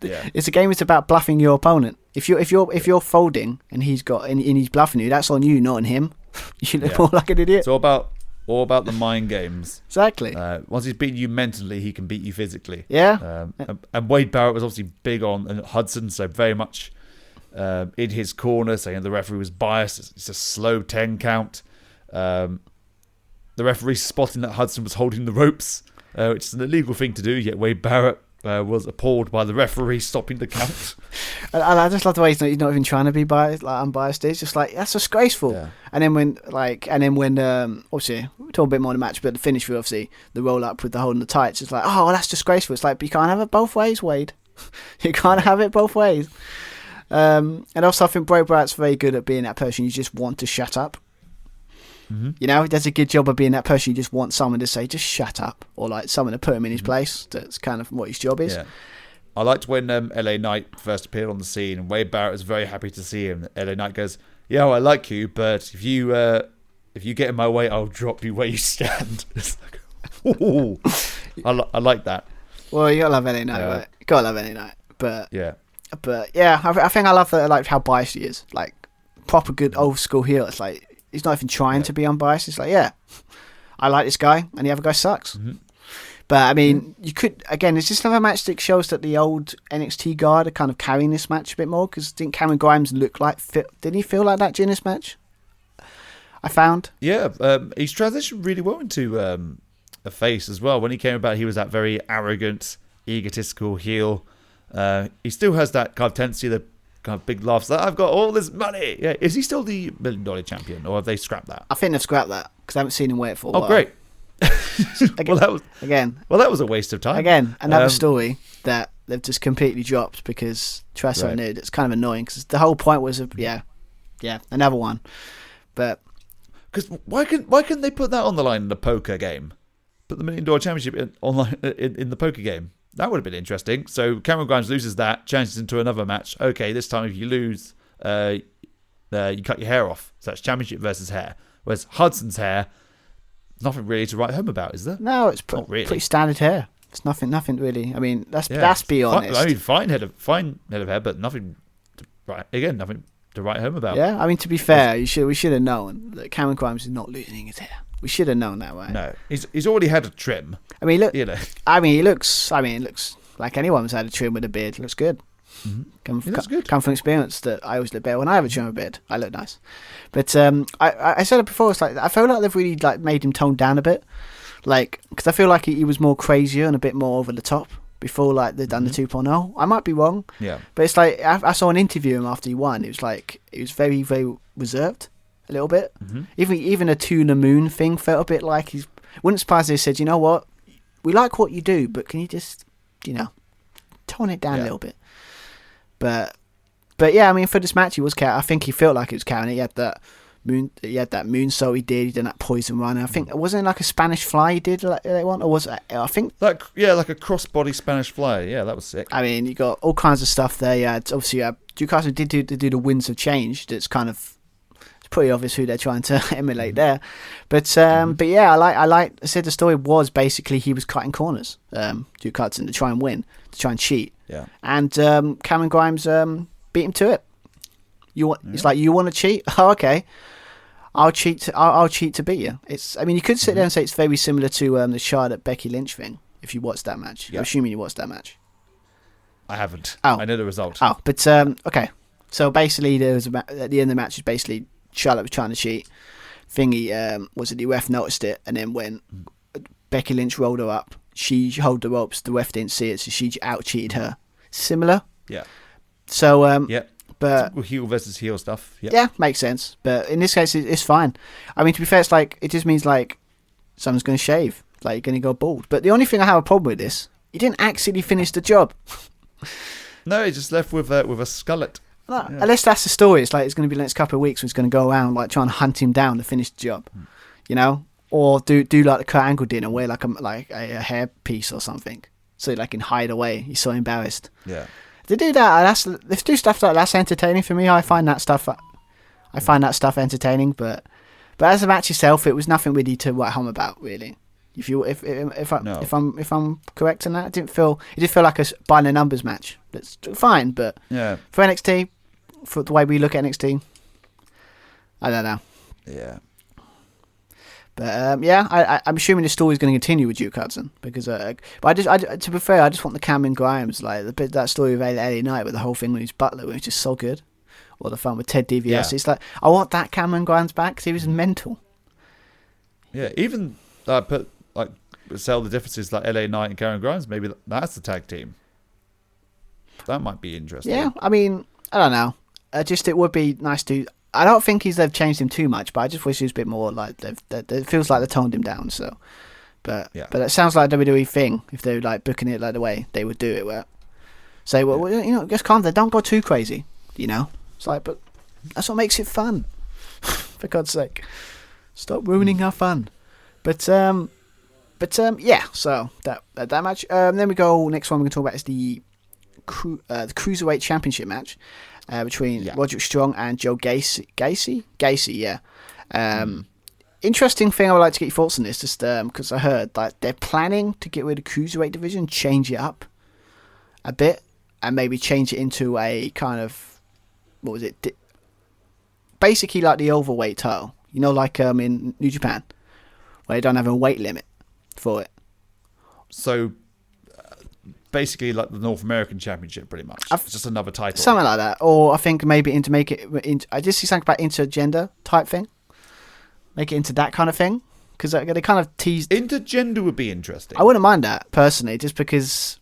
Yeah. It's a game. It's about bluffing your opponent. If you're folding and he's bluffing you, that's on you, not on him. You should look more like an idiot. It's all about the mind games. Exactly. Once he's beaten you mentally, he can beat you physically. Yeah. And Wade Barrett was obviously big on Hudson, so very much in his corner, saying the referee was biased. It's a slow 10 count. The referee spotting that Hudson was holding the ropes, which is an illegal thing to do, yet Wade Barrett was appalled by the referee stopping the count. And I just love the way he's not even trying to be biased, unbiased. It's just like, that's disgraceful. Yeah. And then when obviously we'll talk a bit more on the match, but the finish with obviously the roll up with the holding the tights, it's like, oh, well, that's disgraceful. It's like, but you can't have it both ways, Wade. You can't have it both ways. And also I think Bray Wyatt's very good at being that person you just want to shut up. Mm-hmm. He does a good job of being that person you just want someone to say, just shut up, or like someone to put him in his place. That's kind of what his job is. Yeah. I liked when LA Knight first appeared on the scene, and Wade Barrett was very happy to see him. LA Knight goes, "Yeah, well, I like you, but if you get in my way, I'll drop you where you stand." It's like, ooh. I like that. Well, you gotta love LA Knight, right? You gotta love LA Knight, but Yeah. I think I love that, like how biased he is, like proper good old school heel. It's like he's not even trying to be unbiased. It's like, yeah, I like this guy, and the other guy sucks. Mm-hmm. But I mean, you could again. It's just another match that shows that the old NXT guard are kind of carrying this match a bit more. Because didn't Cameron Grimes look like? Didn't he feel like that during this match? I found. Yeah, he's transitioned really well into a face as well. When he came about, he was that very arrogant, egotistical heel. He still has that kind of tendency, the kind of big laughs. Like, I've got all this money. Yeah, is he still the $1 million champion, or have they scrapped that? I think they've scrapped that because I haven't seen him wear it for a while. Oh, great. Again, Well, that was a waste of time. Again, another story that they've just completely dropped because try something new. It's kind of annoying because the whole point was, another one. But because why couldn't they put that on the line in the poker game? Put the $1 million championship online in the poker game. That would have been interesting. So Cameron Grimes loses that, changes into another match. Okay, this time if you lose, you cut your hair off. So that's championship versus hair. Whereas Hudson's hair, nothing really to write home about, is there? no, it's Not really. pretty standard hair. It's nothing really. I mean, let's be honest. I mean, fine head of hair, but nothing to write home about. Yeah, I mean, to be fair, we should have known that Cameron Grimes is not losing his hair. We should have known that, right? No, he's already had a trim. I mean, look. You know. It looks like anyone's had a trim with a beard. It looks good. Mm-hmm. Looks good. Come from experience that I always look better when I have a trim with a beard. I look nice. But I said it before. It's like I feel like they've really like made him tone down a bit, like because I feel like he was more crazier and a bit more over the top before like they've done the 2.0. I might be wrong. Yeah. But it's like I saw an interview of him after he won. It was like he was very very reserved. a little bit. Even a Tuna Moon thing felt a bit like he's. Wouldn't surprise if they said, you know what, we like what you do, but can you just, tone it down a little bit. But yeah, I mean, for this match, he was I think he felt like he was carrying it. He had that moonsault he did. He did that poison run. I think wasn't it like a Spanish fly he did like that one, or was it? I think like a crossbody Spanish fly. Yeah, that was sick. I mean, you got all kinds of stuff there. Yeah, obviously, Duke Hudson did do the Winds of Change. That's kind of it's pretty obvious who they're trying to emulate there. But yeah, I said the story was basically he was cutting corners, Duke Hudson, to try and win, to try and cheat. Yeah, and Cameron Grimes beat him to it. It's like, you want to cheat? Oh, okay. I'll cheat to beat you. I mean, you could sit there and say it's very similar to the Charlotte Becky Lynch thing. If you watched that match, I'm assuming you watched that match. I haven't. I know the result. Oh, but okay. So basically, there was at the end of the match, is basically Charlotte was trying to cheat. The ref noticed it, and then when Becky Lynch rolled her up, she held the ropes. The ref didn't see it, so she out cheated her. Similar. Yeah. So but heel versus heel stuff. Yeah, makes sense. But in this case, it's fine. I mean, to be fair, it's like it just means like someone's going to shave, like you're going to go bald. But the only thing I have a problem with this, he didn't actually finish the job. No, he just left with a skullet. No, unless that's the story. It's like it's going to be the next couple of weeks. Where he's going to go around like trying to hunt him down to finish the job, or do like the Kurt Angle did and wear like a hair piece or something, so like can hide away. He's so embarrassed. Yeah. They do that. They do stuff like that's entertaining for me. I find that stuff entertaining. But as a match itself, it was nothing really to write home about, really. If I'm correct in that, it did feel like a by the numbers match. That's fine, but for NXT, for the way we look at NXT, I don't know. Yeah. But I'm assuming the story is going to continue with Duke Hudson because, to be fair, I just want the Cameron Grimes, like that story of LA Knight with the whole thing with his butler, which is so good, or the fun with Ted DiBiase. Yeah. It's like I want that Cameron Grimes back because he was mental. Yeah, even sell the differences like LA Knight and Cameron Grimes. Maybe that's the tag team. That might be interesting. Yeah, I mean, I don't know. It would be nice to. I don't think they've changed him too much, but I just wish he was a bit more like it feels like they toned him down. So, but it sounds like a WWE thing if they were like booking it like the way they would do it. Where say, just calm down, don't go too crazy. It's like, but that's what makes it fun. For God's sake, stop ruining our fun. But yeah. So that match. Then we go next one. We're going to talk about is the Cruiserweight Championship match. Between Roderick Strong and Joe Gacy, yeah. Interesting thing I would like to get your thoughts on this, just because I heard like they're planning to get rid of the Cruiserweight division, change it up a bit, and maybe change it into a kind of, what was it? Basically like the overweight title, like in New Japan, where they don't have a weight limit for it. So basically like the North American Championship, pretty much. It's just another title. Something like that. Or I think maybe I just see something about intergender type thing. Make it into that kind of thing. Because they kind of teased... Intergender would be interesting. I wouldn't mind that, personally, just because...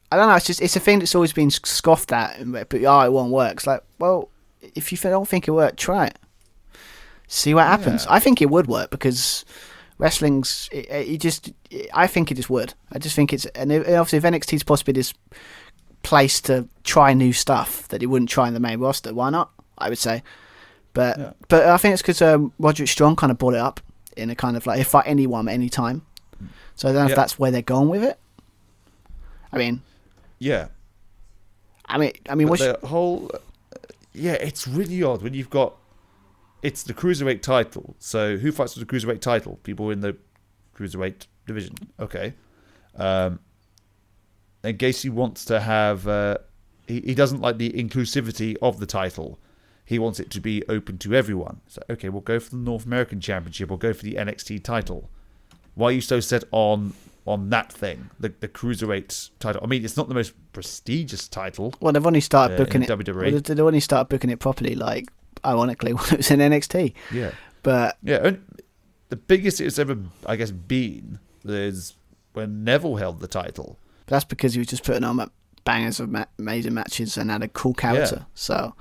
I don't know, it's a thing that's always been scoffed at, but it won't work. It's like, well, if you don't think it worked, try it. See what happens. I think it would work, because... Wrestling's, I think it just would. I just think it's, and obviously if NXT's possibly this place to try new stuff that it wouldn't try in the main roster, why not? I would say, but I think it's because Roderick Strong kind of brought it up in a kind of like, fight anyone at any time. So I don't know if that's where they're going with it. I mean, what's the whole? It's really odd when you've got. It's the Cruiserweight title. So who fights for the Cruiserweight title? People in the Cruiserweight division. Okay. And Gacy wants to have... he doesn't like the inclusivity of the title. He wants it to be open to everyone. So, okay, we'll go for the North American Championship. We'll go for the NXT title. Why are you so set on that thing? The Cruiserweight title. I mean, it's not the most prestigious title. Well, they've only started booking it. WWE. Well, they've only started booking it properly, like... Ironically, when it was in NXT. Yeah. But... Yeah, the biggest it's ever, I guess, been is when Neville held the title. But that's because he was just putting on bangers of amazing matches and had a cool character. Yeah. So,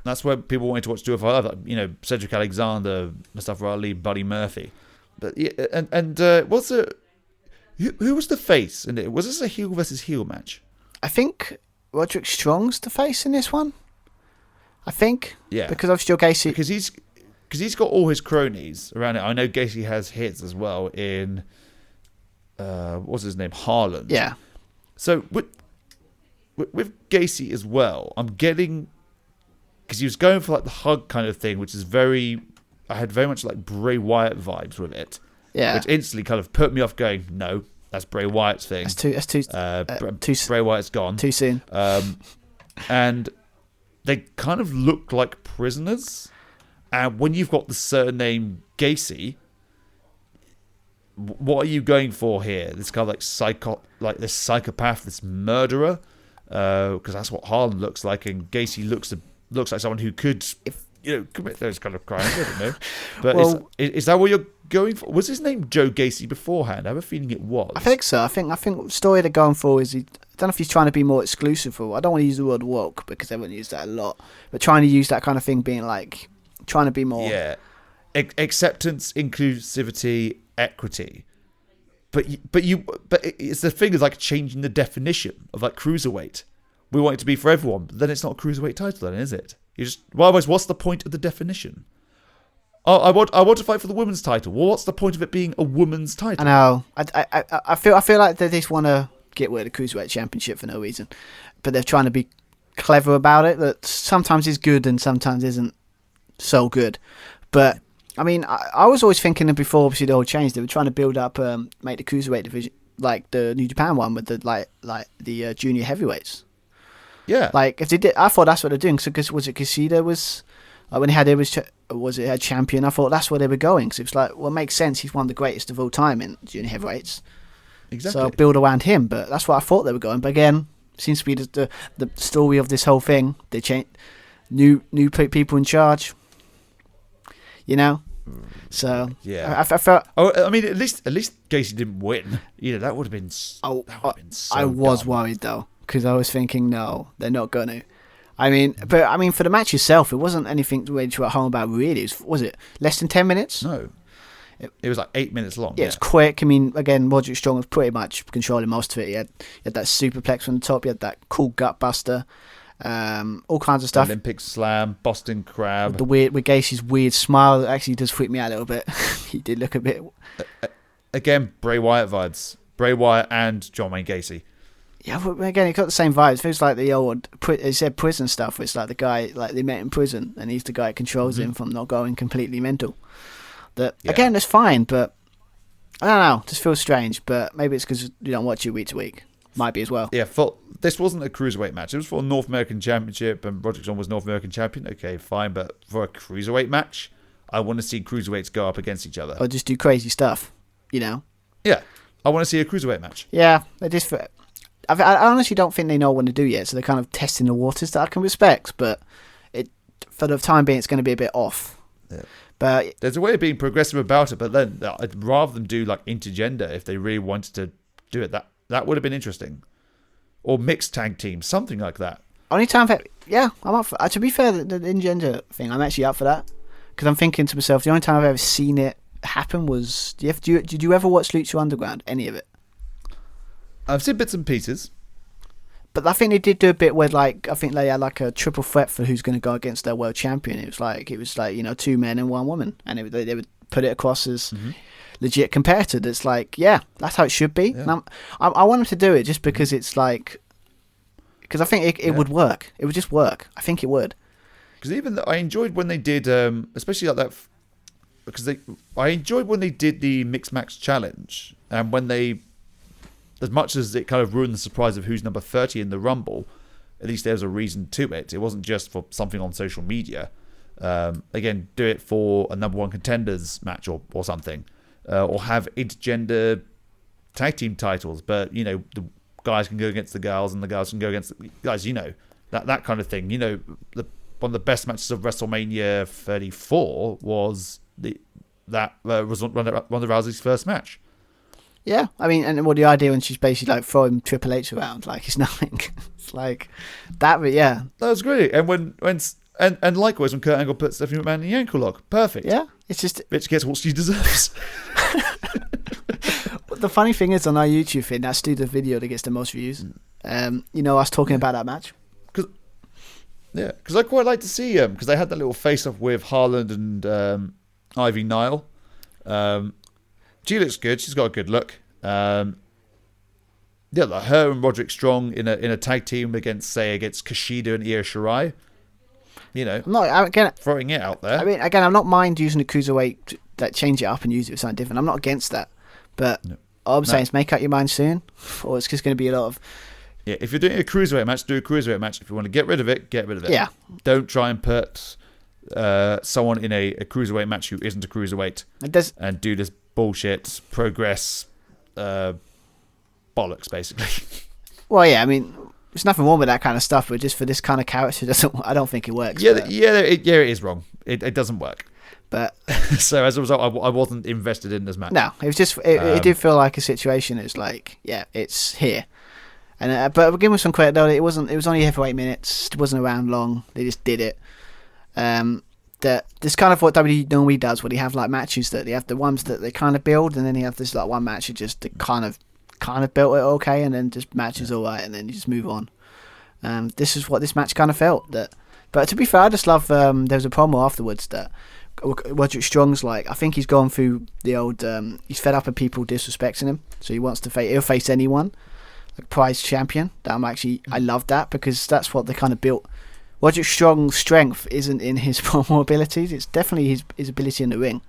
That's where people wanted to watch 205 Live, like, Cedric Alexander, Mustafa Ali, Buddy Murphy. But yeah, and what's the who was the face? And was this a heel versus heel match? I think Roderick Strong's the face in this one. I think. Yeah. Because I'm still Gacy. Because he's got all his cronies around it. I know Gacy has his as well in what's his name? Harland. Yeah. So with Gacy as well, I'm getting, because he was going for like the hug kind of thing, which is I had very much like Bray Wyatt vibes with it. Yeah. Which instantly kind of put me off going, no, that's Bray Wyatt's thing. That's Bray Wyatt's gone. Too soon. And they kind of look like prisoners. And when you've got the surname Gacy, what are you going for here? This kind of like this psychopath, this murderer, because that's what Harlan looks like, and Gacy looks like someone who could, commit those kind of crimes. I don't know, but Well, is that what you're going for? Was his name Joe Gacy beforehand? I have a feeling it was. I think so. I think the story they're going for is I don't know if he's trying to be more exclusive. I don't want to use the word woke because everyone uses that a lot, but trying to use that kind of thing, being like trying to be more acceptance, inclusivity, equity. But it's the thing is like changing the definition of like cruiserweight. We want it to be for everyone, but then it's not a cruiserweight title, then is it? Otherwise, what's the point of the definition? Oh, I want to fight for the women's title. Well, what's the point of it being a women's title? I know. I feel like they just want to get rid of the cruiserweight championship for no reason, but they're trying to be clever about it. That sometimes is good and sometimes isn't so good. But I mean, I was always thinking that before obviously the whole change, they were trying to build up, make the cruiserweight division like the New Japan one with the like the junior heavyweights. Yeah. Like if they did, I thought that's what they're doing. So was it Kushida was when he had had champion? I thought that's where they were going. So it's like, well, it makes sense. He's one of the greatest of all time in junior heavyweights. Exactly. So build around him. But that's what I thought they were going. But again, seems to be the story of this whole thing. They changed new people in charge. So yeah, I felt. Oh, I mean, at least Gacy didn't win. That would have been. So I was dumb. worried though, because I was thinking, no, they're not going to. I mean, for the match itself, it wasn't anything to write home about. Really, was it less than 10 minutes? No, it was like 8 minutes long. Yeah, it's quick. I mean, again, Roderick Strong was pretty much controlling most of it. He had that superplex from the top. He had that cool gut buster. All kinds of stuff. Olympic slam, Boston Crab. With Gacy's weird smile, that actually does freak me out a little bit. He did look a bit. Again, Bray Wyatt vibes. Bray Wyatt and John Wayne Gacy. Yeah, but again, it got the same vibes. It feels like the old, he said prison stuff. It's like the guy, like they met in prison, and he's the guy that controls him from not going completely mental. Again, that's fine, but I don't know. It just feels strange. But maybe it's because you don't watch it week to week. Might be as well. Yeah, this wasn't a cruiserweight match. It was for a North American Championship, and Roderick Strong was North American Champion. Okay, fine, but for a cruiserweight match, I want to see cruiserweights go up against each other. Or just do crazy stuff, Yeah, I want to see a cruiserweight match. Yeah, they just. I honestly don't think they know what to do yet, so they're kind of testing the waters that I can respect, but for the time being, it's going to be a bit off. Yeah. But there's a way of being progressive about it, but then I'd rather them do like intergender if they really wanted to do it. That would have been interesting. Or mixed tag team, something like that. Only time I'm up for. To be fair, the intergender thing, I'm actually up for that, because I'm thinking to myself, the only time I've ever seen it happen was. Did you ever watch Lucha Underground? Any of it? I've seen bits and pieces. But I think they did do a bit where, like, I think they had like a triple threat for who's going to go against their world champion. It was like 2 men and 1 woman, and they would put it across as legit competitor. It's like, yeah, that's how it should be. Yeah. And I want them to do it just because it's like, because I think it would work. It would just work. I think it would. Because I enjoyed when they did, especially like that, because I enjoyed when they did the Mixed Match Challenge, and when they. As much as it kind of ruined the surprise of who's number 30 in the Rumble, at least there's a reason to it. It wasn't just for something on social media. Again, do it for a number 1 contenders match or something. Or have intergender tag team titles. But, the guys can go against the girls and the girls can go against the guys, that kind of thing. One of the best matches of WrestleMania 34 was was Ronda Rousey's first match. Yeah, I mean, and the idea when she's basically like throwing Triple H around like it's nothing. It's like that, but yeah, that was great. And when And likewise, when Kurt Angle puts Stephanie McMahon in the ankle lock, perfect. Yeah, it's just Bitch gets what she deserves. the funny thing is on our YouTube thing, that's still the video that gets the most views. Us talking about that match. Because I quite like to see because they had that little face-off with Haaland and Ivy Nile. She looks good. She's got a good look. Like her and Roderick Strong in a tag team against Kushida and Io Shirai. Throwing it out there. I mean, again, I'm not mind using the cruiserweight that change it up and use it for something different. I'm not against that, but all I'm saying is make up your mind soon, or it's just going to be a lot of. Yeah, if you're doing a cruiserweight match, do a cruiserweight match. If you want to get rid of it, get rid of it. Yeah. Don't try and put someone in a cruiserweight match who isn't a cruiserweight and do this bullshit progress bollocks, basically. Well, yeah, I mean, there's nothing wrong with that kind of stuff, but just for this kind of character, I don't think it works. It is wrong. It doesn't work. But so as a result, I wasn't invested in this match. No, it was just it did feel like a situation. It's like, yeah, it's here. And but give them some credit though. It was only here for 8 minutes. It wasn't around long. They just did it. This kind of what WWE normally does, where they have like matches that they have the ones that they kind of build, and then they have this like one match that just they kind of built it okay, and then just matches all right, and then you just move on. This is what this match kind of felt. But to be fair, I just love. There was a promo afterwards that Roderick Strong's like, I think he's gone through the old. He's fed up of people disrespecting him, so he wants to he'll face anyone. Like prize champion. I love that because that's what they kind of built. Roderick Strong's strength isn't in his promo abilities; it's definitely his ability in the ring.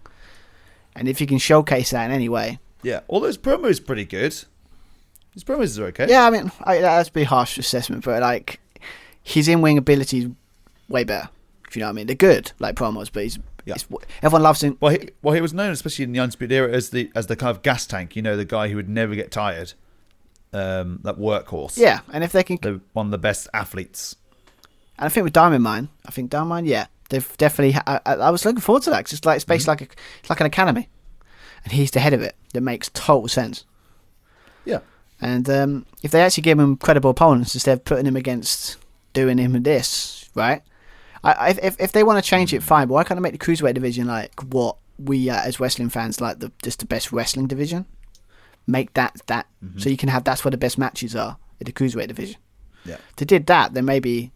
And if you can showcase that in any way, yeah. Although his promo is pretty good. His promos are okay. Yeah, I mean that's a bit harsh assessment, but like his in-ring ability is way better. If you know what I mean, they're good like promos, but everyone loves him. Well, he was known, especially in the Undisputed Era, as the kind of gas tank. The guy who would never get tired. That workhorse. Yeah, and if they can, one of the best athletes. And I think with Diamond Mine, yeah, they've definitely. I was looking forward to that because it's based like an academy, and he's the head of it. That makes total sense. Yeah, and if they actually give him credible opponents instead of putting him against doing him this, right? If they want to change it, fine. But why can't they make the cruiserweight division like what we as wrestling fans like just the best wrestling division? Make that so you can have that's where the best matches are in the cruiserweight division. Yeah, if they did that, then maybe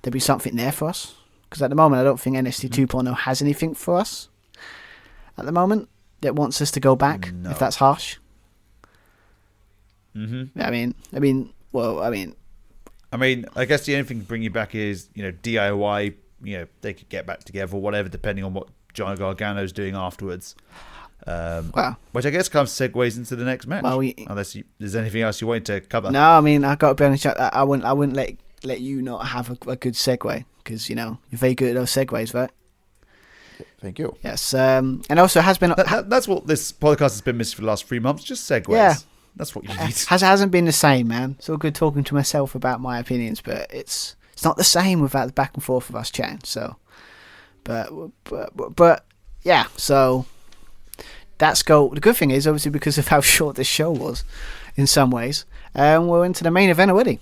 there'd be something there for us. Because at the moment, I don't think NXT 2.0 has anything for us. At the moment, that wants us to go back. No. If that's harsh. Mm-hmm. I mean, I guess the only thing to bring you back is DIY. They could get back together or whatever, depending on what John Gargano's doing afterwards. Which I guess kind of segues into the next match. Unless there's anything else you wanted to cover. No, I mean I got to be honest. I wouldn't let you not have a good segue because you're very good at those segues, right? Thank you. Yes, and also it has been. That's what this podcast has been missing for the last 3 months. Just segues. Yeah, that's what you need. Hasn't been the same, man. It's all good talking to myself about my opinions, but it's not the same without the back and forth of us chatting. So, but yeah, so. The good thing is, obviously, because of how short this show was, in some ways, we're into the main event already.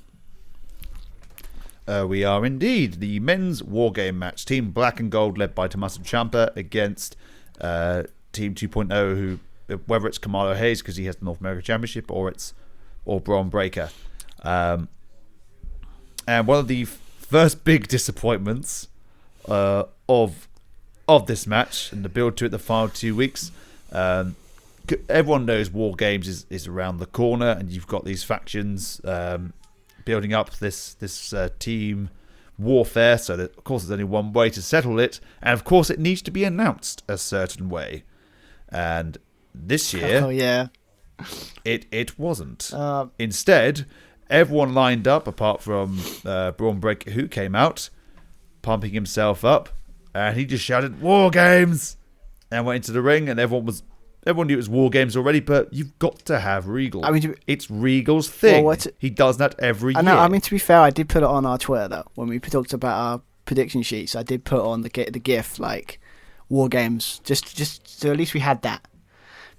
We are indeed. The men's wargame match. Team Black and Gold, led by Tommaso Ciampa, against Team 2.0, who, whether it's Kamalo Hayes, because he has the North American Championship, or Braun Breaker. And one of the first big disappointments of this match, and the build to it the final 2 weeks... everyone knows War Games is around the corner, and you've got these factions building up this team warfare. So that, of course, there's only one way to settle it, and of course, it needs to be announced a certain way. And this year, it wasn't. Instead, everyone lined up, apart from Braun Breaker, who came out pumping himself up, and he just shouted "War Games!" and went into the ring, and everyone knew it was War Games already, but you've got to have Regal. I mean, it's Regal's thing. Well, he does that every year. I mean, to be fair, I did put it on our Twitter, though. When we talked about our prediction sheets, I did put on the GIF, like, War Games, just so at least we had that.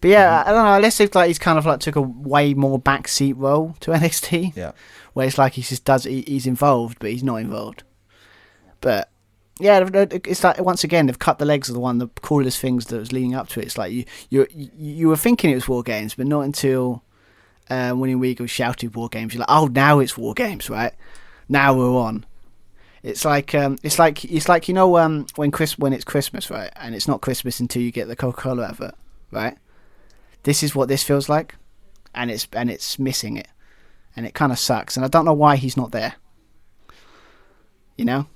But yeah, I don't know, unless it's like he's kind of like took a way more backseat role to NXT. Yeah. Where it's like he's involved, but he's not involved. But Yeah, it's like once again they've cut the legs of the coolest things that was leading up to it. It's like you were thinking it was War Games, but not until Winning Week shouted War Games. You're like, oh, now it's War Games, right? Now we're on. It's like when it's Christmas, right? And it's not Christmas until you get the Coca-Cola advert, right? This is what this feels like, and it's missing it, and it kind of sucks. And I don't know why he's not there. You know.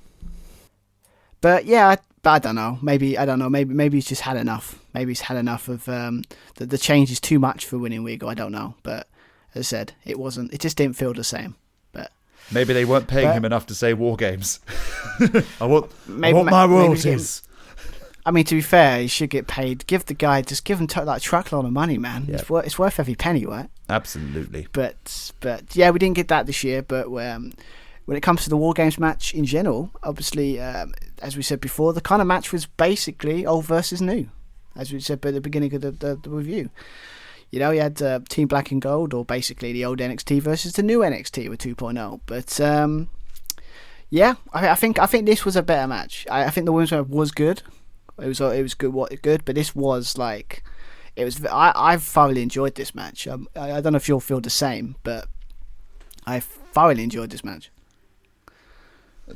But yeah, I don't know. Maybe he's just had enough. Maybe he's had enough of the change is too much for Winning Week. I don't know. But as I said, it wasn't. It just didn't feel the same. But maybe they weren't paying him enough to say War Games. I want my royalties. I mean, to be fair, he should get paid. Give the guy like a truckload of money, man. Yeah. It's worth every penny, right? Absolutely. But yeah, we didn't get that this year. But when it comes to the War Games match in general, obviously, as we said before, the kind of match was basically old versus new, as we said at the beginning of the review. You know, you had Team Black and Gold, or basically the old NXT versus the new NXT with 2.0. But yeah, I think this was a better match. I think the women's match was good. It was good, but this was like it was. I thoroughly enjoyed this match. I don't know if you'll feel the same, but I thoroughly enjoyed this match.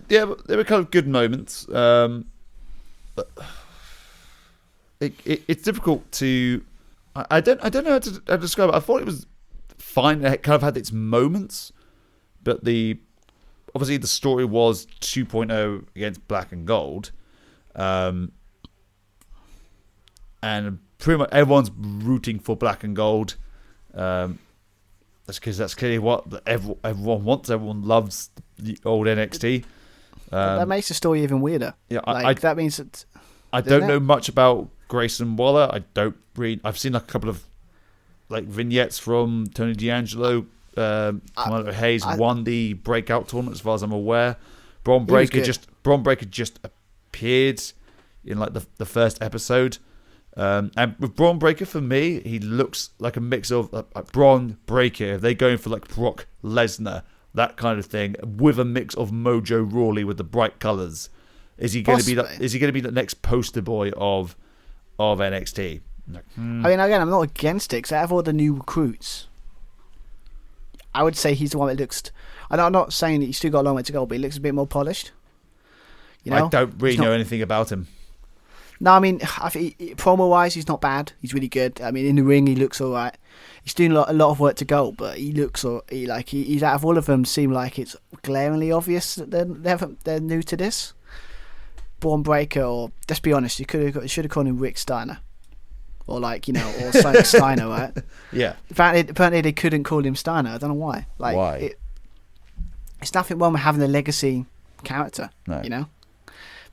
Yeah, but there were kind of good moments. But it's difficult to. I don't know how to describe it. I thought it was fine. It kind of had its moments, but obviously the story was 2.0 against Black and Gold, and pretty much everyone's rooting for Black and Gold. That's because that's clearly what everyone wants. Everyone loves the old NXT. That makes the story even weirder. Yeah, that means that I don't know much about Grayson Waller. I've seen like a couple of like vignettes from Tony D'Angelo. Carmelo Hayes won the breakout tournament, as far as I'm aware. Braun Breaker just appeared in like the first episode. And with Braun Breaker, for me, he looks like a mix of Braun Breaker. If they're going for like Brock Lesnar, that kind of thing, with a mix of Mojo Rawley with the bright colours. Is he going to be the next poster boy of NXT? I mean, again, I'm not against it, because out of all the new recruits, I would say he's the one that looks. I'm not saying that he's still got a long way to go, but he looks a bit more polished. You know? I don't really know anything about him. No, I mean, promo-wise, he's not bad. He's really good. I mean, in the ring, he looks all right. He's doing a lot of work to go, but he looks he's out of all of them. Seem like it's glaringly obvious that they're new to this. Braun Breaker, or let's be honest, you should have called him Rick Steiner, or or Frank Steiner, right? Yeah. Apparently they couldn't call him Steiner. I don't know why. Why? It's nothing wrong with having a legacy character, no. You know.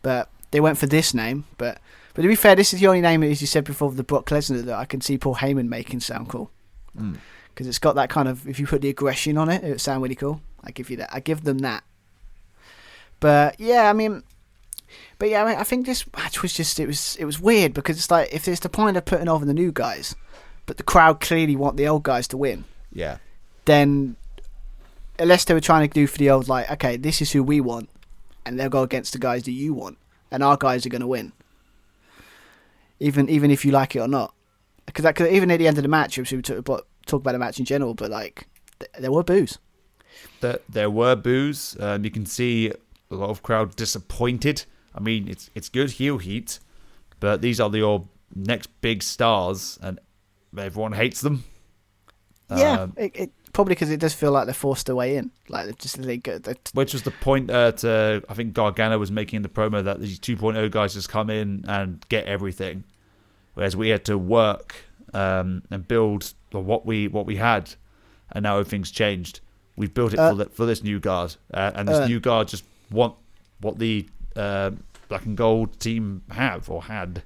But they went for this name, but to be fair, this is the only name, as you said before, of the Brock Lesnar that I can see Paul Heyman making sound cool. Because it's got that kind of, if you put the aggression on it, it would sound really cool. I give you that. I give them that. But yeah, I think this match was just it was weird, because it's like, if there's the point of putting over the new guys, but the crowd clearly want the old guys to win. Yeah. Then, unless they were trying to do for the old, like, okay, this is who we want, and they'll go against the guys that you want, and our guys are going to win. Even if you like it or not. Because even at the end of the match, obviously we talk about the match in general, but like, there were boos. There were boos. You can see a lot of crowd disappointed. I mean, it's good heel heat, but these are your next big stars, and everyone hates them. Yeah, it probably because it does feel like they're forced their way in, like which was the point I think Gargano was making in the promo, that these 2.0 guys just come in and get everything, whereas we had to work and build what we had, and now everything's changed. We've built it for this new guard, and this new guard just want what the Black and Gold team have or had.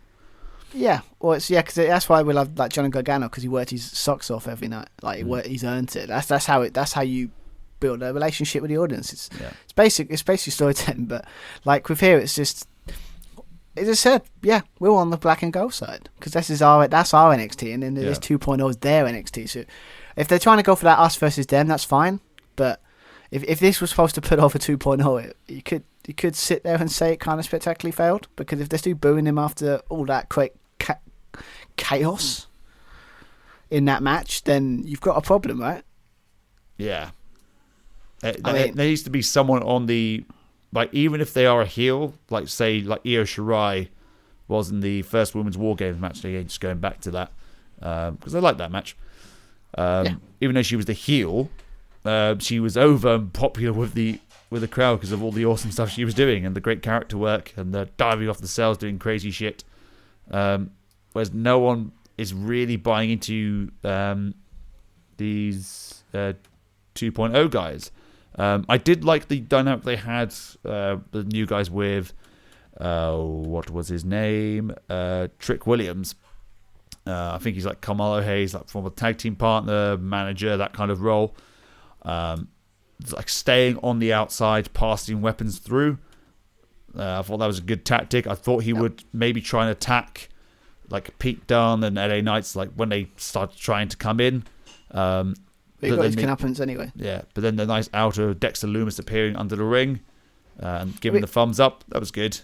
Yeah, well, because that's why we love like Johnny Gargano, because he worked his socks off every night. Like he's earned it. That's how you build a relationship with the audience. It's basically storytelling, but like with here, it's just, as I said, yeah, we're on the Black and Gold side, because that's our NXT, and then this 2.0 is their NXT. So if they're trying to go for that us versus them, that's fine. But if this was supposed to put off a 2.0, you could sit there and say it kind of spectacularly failed, because if they're still booing him after all that chaos in that match, then you've got a problem, right? Yeah. There needs to be someone on the, like, even if they are a heel, like say like Io Shirai was in the first Women's WarGames match. Again, just going back to that, because I like that match. Even though she was the heel, she was over and popular with the crowd because of all the awesome stuff she was doing and the great character work and the diving off the cells, doing crazy shit. Whereas no one is really buying into these 2.0 guys. I did like the dynamic they had, the new guys with, what was his name? Trick Williams. I think he's like Carmelo Hayes, like former tag team partner, manager, that kind of role. Like staying on the outside, passing weapons through. I thought that was a good tactic. I thought he would maybe try and attack like Pete Dunne and LA Knights, like when they started trying to come in. But he got his comeuppance anyway. Yeah, but then the nice outer Dexter Lumis appearing under the ring and giving the thumbs up. That was good.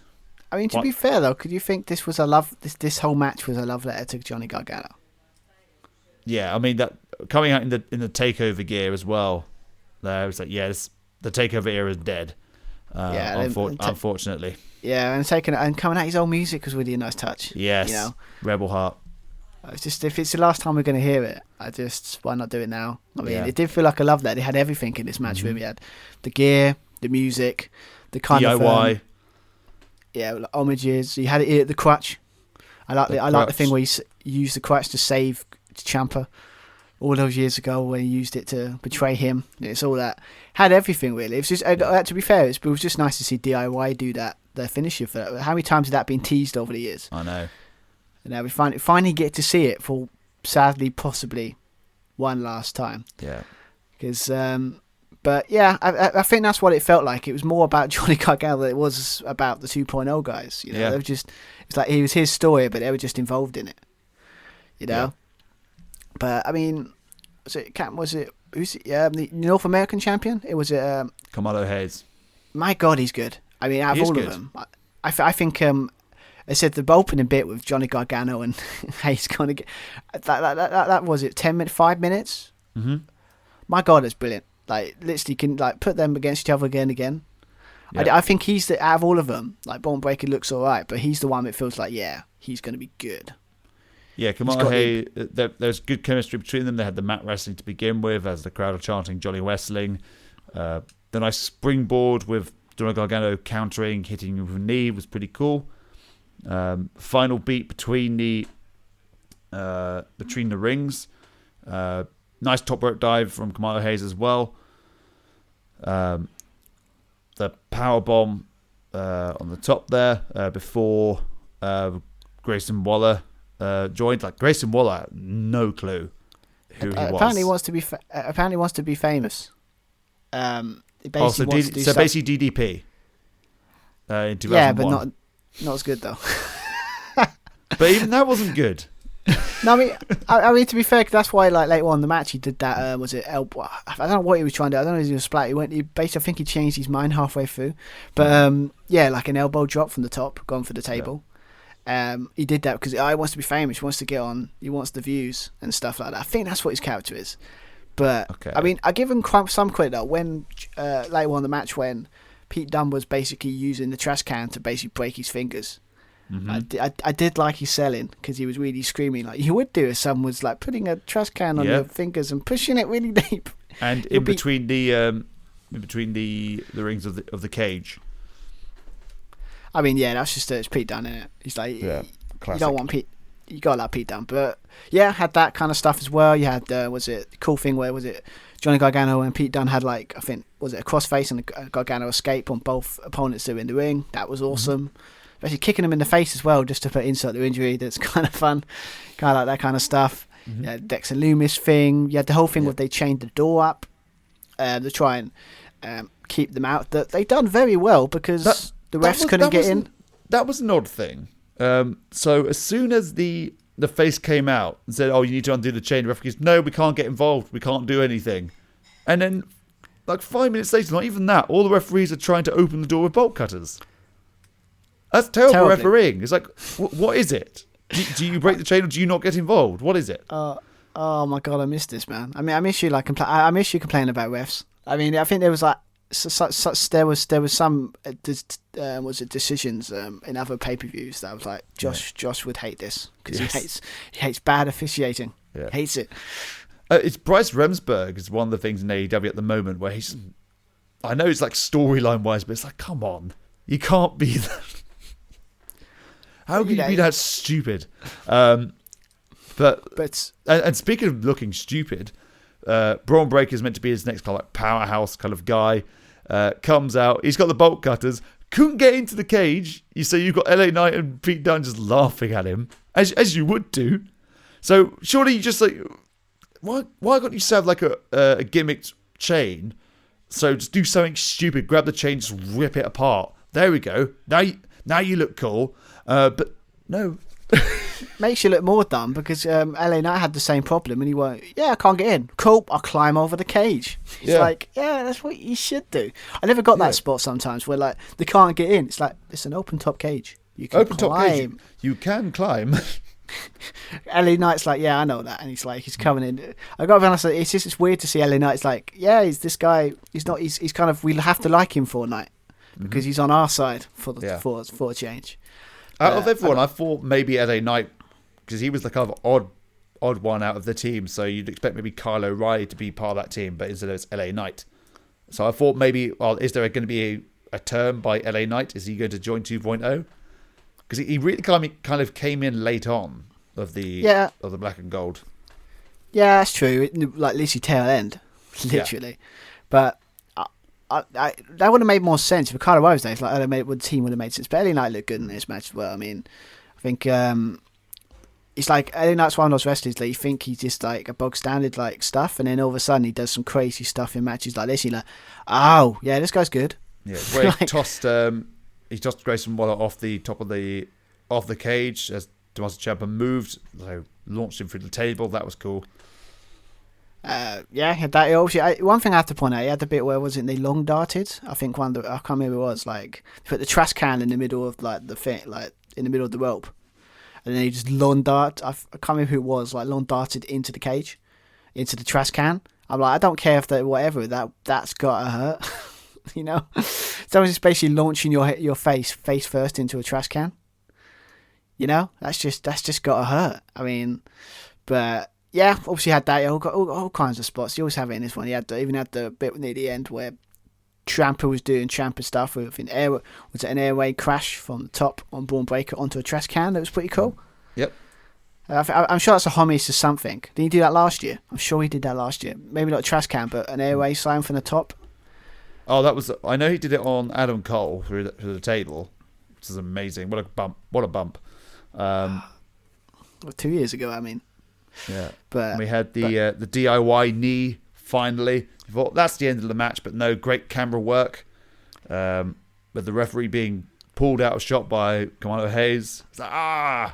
I mean, to be fair though, could you think this was a love? This whole match was a love letter to Johnny Gargano? Yeah, I mean that coming out in the takeover gear as well. There was like, the takeover era is dead. Unfortunately. Yeah, and coming out his old music was really a nice touch. Yes, you know? Rebel Heart. It's just, if it's the last time we're going to hear it, why not do it now? I mean, it did feel like a love letter. They had everything in this match. We had the gear, the music, the kind DIY. Of like homages. You had it here, the crutch. I like the thing where you use the crutch to save Ciampa all those years ago when he used it to betray him. It's all that. Had everything really. It was just, to be fair, it was just nice to see DIY do that. Their finisher for that. How many times has that been teased over the years? I know. And now we finally get to see it for, sadly, possibly one last time. Yeah. Because, but yeah, I think that's what it felt like. It was more about Johnny Gargano than it was about the 2.0 guys. You know, they were just, it's like it was his story, but they were just involved in it. You know. Yeah. But I mean, who's the North American champion? Carmelo Hayes. My God, he's good. I mean, out of all of them, I think I said the opening bit with Johnny Gargano and Hayes kind of get that was it 5 minutes. Mm-hmm. My God, it's brilliant. Like literally, can like put them against each other again and again. Yeah. I think he's out of all of them. Like Born Breaker looks all right, but he's the one that feels like he's going to be good. Yeah, Carmelo Hayes. There's good chemistry between them. They had the mat wrestling to begin with, as the crowd are chanting Johnny Wrestling. The nice springboard with Johnny Gargano countering, hitting with a knee was pretty cool. Final beat between the rings. Nice top rope dive from Carmelo Hayes as well. The power bomb on the top there before Grayson Waller joined. Like Grayson Waller, no clue who he was. Apparently wants to be famous. Basically DDP. In 2001. Yeah, but not as good though. But even that wasn't good. No, I mean to be fair, 'cause that's why like later on in the match he did that. Was it elbow? I don't know what he was trying to do. I don't know if he was splat. I think he changed his mind halfway through. But like an elbow drop from the top, gone for the table. Yeah. He did that because he wants to be famous. He wants to get on. He wants the views and stuff like that. I think that's what his character is. But okay. I mean, I give him some credit though. When later on in the match, when Pete Dunne was basically using the trash can to basically break his fingers. Mm-hmm. I did like his selling because he was really screaming like you would do if someone was like putting a trash can on your fingers and pushing it really deep. And in between the rings of the cage. I mean, that's just it's Pete Dunne, isn't it? He's like, you don't want Pete. You gotta like Pete Dunne, but had that kind of stuff as well. You had was it the cool thing where was it Johnny Gargano and Pete Dunne had like I think was it a crossface and a Gargano escape on both opponents that were in the ring. That was awesome. Mm-hmm. Actually kicking them in the face as well just to put insult to injury. That's kind of fun. Kind of like that kind of stuff. Mm-hmm. Yeah, Dexter Lumis thing. You had the whole thing where they chained the door up to try and keep them out. That they done very well because the refs couldn't get in. That was an odd thing. So as soon as the face came out and said, "Oh, you need to undo the chain," the ref goes, "No, we can't get involved. We can't do anything." And then like 5 minutes later, not even that, all the referees are trying to open the door with bolt cutters. That's terrible refereeing. It's like, what is it? Do you break the chain or do you not get involved? What is it? Oh my god, I miss this, man. I mean, I miss you I miss you complaining about refs. I mean, I think there was like there was some decisions in other pay-per-views that I was like, Josh would hate this because he hates bad officiating. Yeah. Hates it. It's Bryce Remsburg is one of the things in AEW at the moment where he's. I know it's like storyline wise, but it's like, come on, you can't be that. How can you be that stupid? But speaking of looking stupid, Braun Breaker's meant to be his next kind of like powerhouse kind of guy. Comes out, he's got the bolt cutters, couldn't get into the cage. So you've got LA Knight and Pete Dunne just laughing at him, as you would do. So surely you just like, why can't you have like a gimmicked chain? So just do something stupid, grab the chain, just rip it apart. There we go. Now you look cool. But no. Makes you look more dumb because LA Knight had the same problem and he went, I can't get in. Cool, I'll climb over the cage. It's like, that's what you should do. I never got that spot sometimes where like they can't get in. It's like, it's an open top cage. You can climb. Top cage. You can climb. LA Knight's like, I know that, and he's coming in. I gotta be honest, it's weird to see LA Knight's like, he's this guy. He's kind of, we'll have to like him for a night because he's on our side for a change. Out of everyone, I thought maybe LA Knight, because he was the kind of odd one out of the team, so you'd expect maybe Kyle O'Reilly to be part of that team, but instead it's LA Knight. So I thought maybe, is there going to be a term by LA Knight? Is he going to join 2.0? Because he really kind of came in late on of the black and gold. Yeah, that's true. Like literally tail end, literally. But I that would have made more sense if Kyle O'Reilly was there. It's like the team would have made sense. But LA Knight looked good in this match as well. I mean, I think it's like LA Knight's one of those wrestlers that you think he's just like a bog standard like stuff, and then all of a sudden he does some crazy stuff in matches like this. You're like, oh yeah, this guy's good. Yeah, where he tossed Grayson Waller off the top of the cage as Tommaso Ciampa moved, so launched him through the table. That was cool. That one thing I have to point out, he had the bit where they long darted. I think I can't remember what it was, like they put the trash can in the middle of like the thing, like in the middle of the rope, and then he just long dart. I can't remember who it was, like long darted into the cage, into the trash can. I'm like, I don't care if that's gotta hurt. You know, someone's just basically launching your face first into a trash can. You know, that's just gotta hurt. I mean, but yeah, obviously had that. All kinds of spots. You always have it in this one. He even had the bit near the end where Ciampa was doing Ciampa stuff with an airway crash from the top on Braun Breaker onto a trash can. That was pretty cool. Yep. I'm sure that's a homage to something. Did he do that last year? I'm sure he did that last year. Maybe not a trash can, but an airway sign from the top. Oh, that was. I know he did it on Adam Cole through the table, which is amazing. What a bump! What a bump! 2 years ago, I mean. Yeah, but we had the DIY knee finally. You thought that's the end of the match, but no, great camera work. With the referee being pulled out of shot by Commander Hayes. It's like,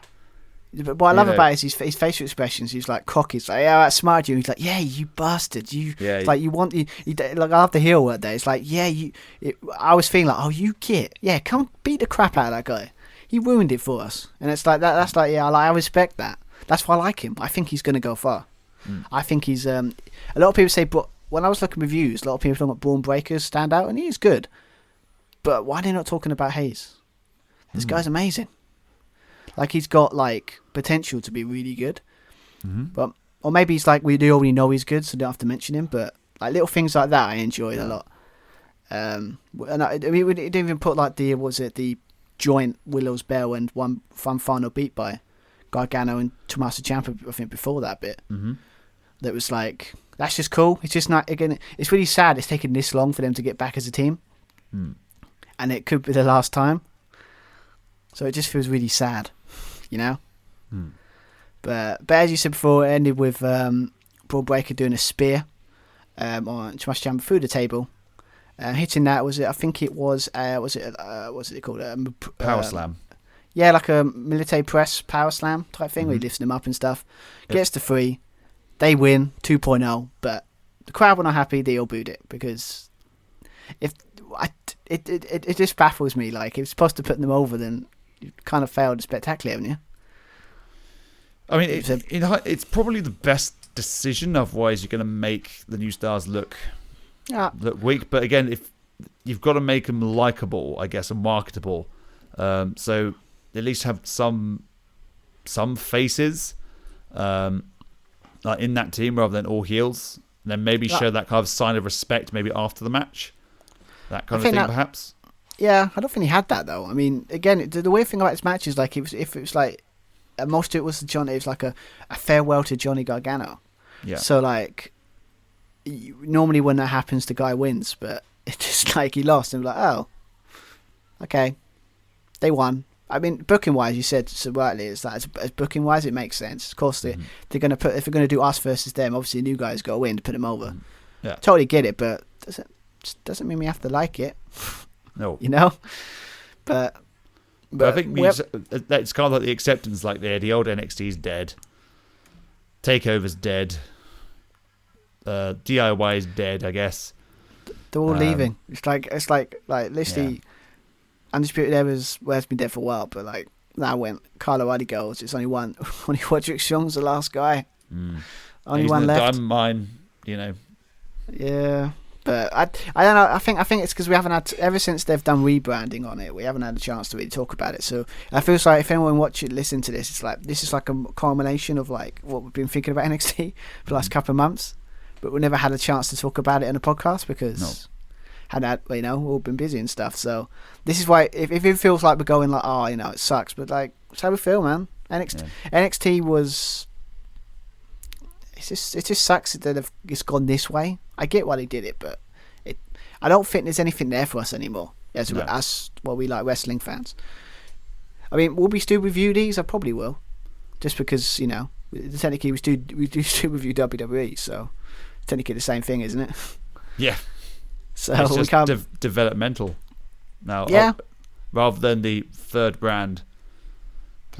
But what I love about it is his facial expressions. He's like cocky. He's like, I outsmarted you. He's like, you bastard. It's like you want like I love the heel word there. It's like, I was feeling like, you git. Yeah, come beat the crap out of that guy. He ruined it for us. And it's like that. That's like, I respect that. That's why I like him. I think he's going to go far. I think he's. A lot of people say, but when I was looking at reviews, a lot of people talking about Braun Breakers stand out, and he is good. But why are they not talking about Hayes? This guy's amazing. Like he's got like potential to be really good, but or maybe he's like we already know he's good, so don't have to mention him. But like little things like that, I enjoyed a lot. And I mean, we didn't even put like the joint Willow's Bell and one final beat by Gargano and Tommaso Ciampa. I think before that bit, that was like that's just cool. It's just not again. It's really sad. It's taken this long for them to get back as a team, and it could be the last time. So it just feels really sad. You know, but as you said before, it ended with Braun Breaker doing a spear on Tommaso Ciampa through the table, hitting that. I think it was what's it called? Power slam. Yeah, like a military press power slam type thing where he lifts them up and stuff. Gets to 3, they win 2.0, but the crowd were not happy. They all booed it because it just baffles me. Like, if you're supposed to put them over, then you kind of failed spectacularly, haven't you? I mean, it's probably the best decision. Otherwise, you're going to make the new stars look weak. But again, if you've got to make them likable, I guess, and marketable, so at least have some faces in that team rather than all heels. And then maybe show that kind of sign of respect maybe after the match. That kind of thing, perhaps. Yeah, I don't think he had that though. I mean, again, the weird thing about this match is like if it was like most of it was Johnny. It was like a farewell to Johnny Gargano. Yeah. So like, normally when that happens, the guy wins, but it's just like he lost, and we're like, oh, okay, they won. I mean, booking wise, you said so rightly, it's like as booking wise, it makes sense. Of course, they're going to put, if they're going to do us versus them, obviously the new guys got to win to put them over. Yeah, totally get it, but doesn't mean we have to like it. No, you know. But I think that's kind of like the acceptance. Like the old NXT's dead, Takeover's dead, DIY is dead. I guess they're all leaving. It's like literally. Yeah. Undisputed Era's has been dead for a while, but like now when Kyle O'Reilly goes, it's only one. Only Roderick Strong's the last guy. Only one left. Diamond Mine, you know. Yeah, but I don't know. I think it's because we haven't had ever since they've done rebranding on it. We haven't had a chance to really talk about it. So I feel like if anyone listen to this, it's like this is like a culmination of like what we've been thinking about NXT for the last couple of months, but we never had a chance to talk about it in a podcast because. No. Had we've all been busy and stuff, so this is why if it feels like we're going like, oh, it sucks, but like it's how we feel, man. NXT was it just sucks that it's gone this way. I get why they did it, but I don't think there's anything there for us anymore as we like wrestling fans. I mean, will we still review these? I probably will, just because technically we do still review WWE, so technically the same thing, isn't it? Yeah. So it's we just can't developmental now, rather than the third brand.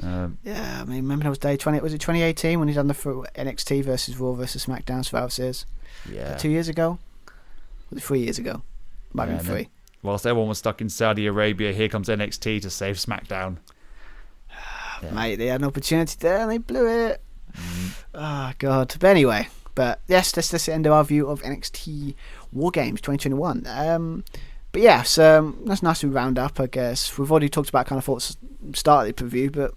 I mean, remember that was day 20. Was it 2018 when he done the NXT versus Raw versus SmackDown Survivor Series? Yeah, 2 years ago. Was it 3 years ago? Might be 3. Whilst everyone was stuck in Saudi Arabia, here comes NXT to save SmackDown. Mate, they had an opportunity there and they blew it. Oh God! But anyway. But yes, that's the end of our view of NXT WarGames 2021. But yeah, so that's nice to round up, I guess. We've already talked about kind of thoughts start of the preview, but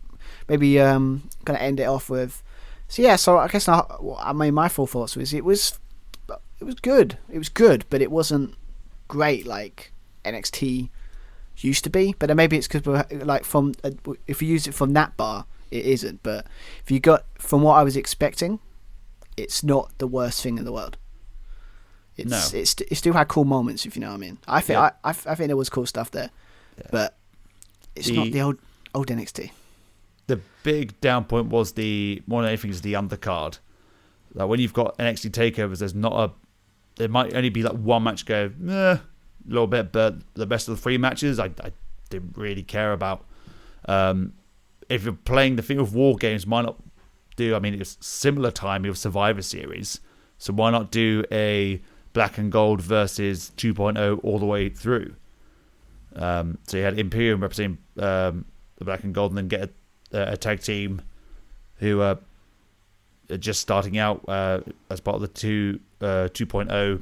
maybe kind of end it off with. So yeah, so I guess my full thoughts was it was good. It was good, but it wasn't great like NXT used to be. But then maybe it's because we're like if you use it from that bar, it isn't. But if you got from what I was expecting. It's not the worst thing in the world. It still had cool moments, if you know what I mean. I think I think there was cool stuff there, but it's not the old NXT. The big down point was more than anything is the undercard. Like when you've got NXT takeovers, there might only be like one match go a little bit, but the best of the 3 matches I didn't really care about. If you're playing the thing of War Games, might not. It's similar time with Survivor Series, so why not do a Black and Gold versus 2.0 all the way through? So you had Imperium representing the Black and Gold, and then get a tag team who are just starting out as part of the 2.0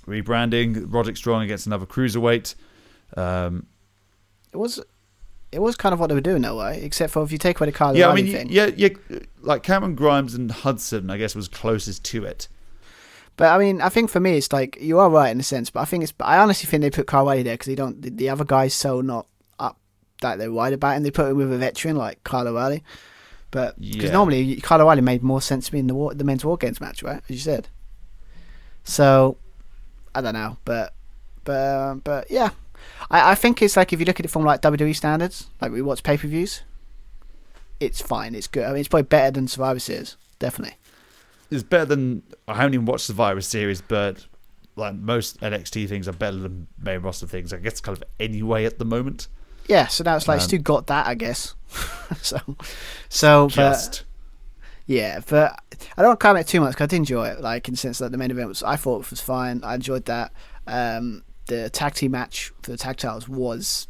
rebranding. Roderick Strong against another cruiserweight. It was kind of what they were doing, though, right? Except for if you take away the Kyle O'Reilly thing. Yeah, like Cameron Grimes and Hudson, I guess, was closest to it. But I mean, I think for me, it's like you are right in a sense. But I honestly think they put Kyle O'Reilly there because the other guy's so not up that they're right about him. They put him with a veteran like Kyle O'Reilly. But because normally Kyle O'Reilly made more sense to me in the men's War Games match, right? As you said. So I don't know, but yeah. I think it's like if you look at it from like WWE standards, like we watch pay-per-views, it's fine, it's good. I mean, it's probably better than Survivor Series, definitely. It's better than I haven't even watched Survivor Series, but like most NXT things are better than main roster things. I guess kind of anyway at the moment. Yeah, so now it's like still got that, I guess. so just. Yeah, but I don't comment too much because I did enjoy it. Like in the sense that the main event I thought was fine. I enjoyed that. The tag team match for the tag titles was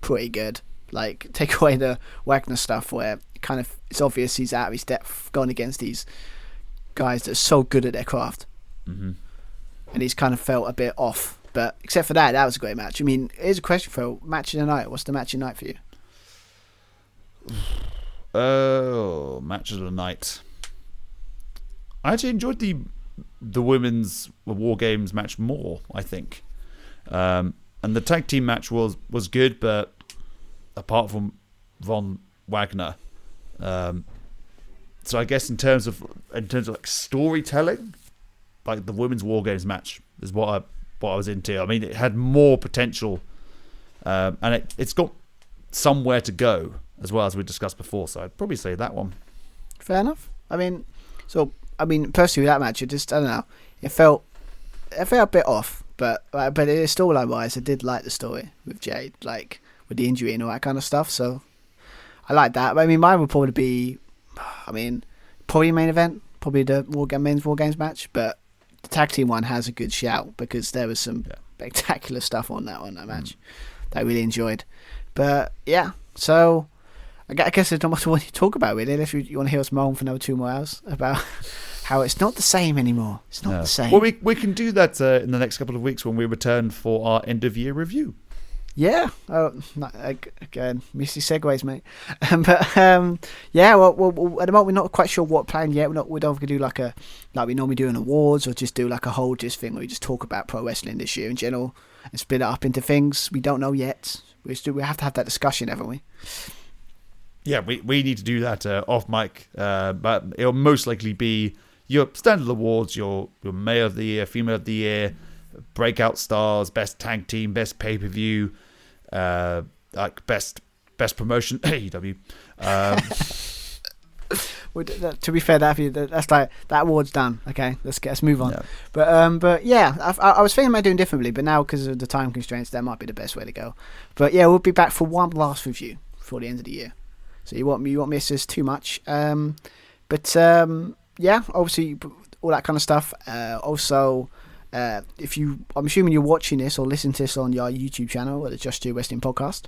pretty good. Like take away the Wagner stuff where kind of it's obvious he's out of his depth going against these guys that are so good at their craft, and he's kind of felt a bit off. But except for that was a great match. I mean, here's a question for match of the night. What's the match of the night for you? Oh, match of the night. I actually enjoyed the women's War Games match more, I think. And the tag team match was good, but apart from Von Wagner, so I guess in terms of like storytelling, like the women's War Games match is what I was into. I mean, it had more potential, and it's got somewhere to go as well, as we discussed before. So I'd probably say that one. Fair enough. I mean, personally, with that match, I don't know. It felt a bit off, but it is storyline-wise, I did like the story with Jade, like with the injury and all that kind of stuff. So I like that. But I mean, mine would probably be, probably main event, probably the men's War Games match. But the tag team one has a good shout because there was some spectacular stuff on that match that I really enjoyed. But yeah, so I guess there's not much more to talk about really, unless you want to hear us moan for another 2 more hours about how it's not the same anymore. It's not the same. Well, we can do that in the next couple of weeks when we return for our end of year review. Yeah. Again, missy segues, mate. Yeah. Well, at the moment we're not quite sure what plan yet. We don't do like we normally do in awards, or just do like a whole thing where we just talk about pro wrestling this year in general and split it up into things. We don't know yet. We have to have that discussion, haven't we? Yeah, we need to do that off mic, but it'll most likely be your standard awards, your male of the year, female of the year, breakout stars, best tag team, best pay-per-view, like best promotion, AEW. Well, to be fair, that's like that award's done. Okay, let's move on. Yeah. But yeah, I was thinking about doing differently, but now because of the time constraints, that might be the best way to go. But yeah, we'll be back for one last review before the end of the year. So you won't miss us too much. Yeah, obviously all that kind of stuff. Also, I'm assuming you're watching this or listening to this on your YouTube channel or the Just Do Wrestling podcast.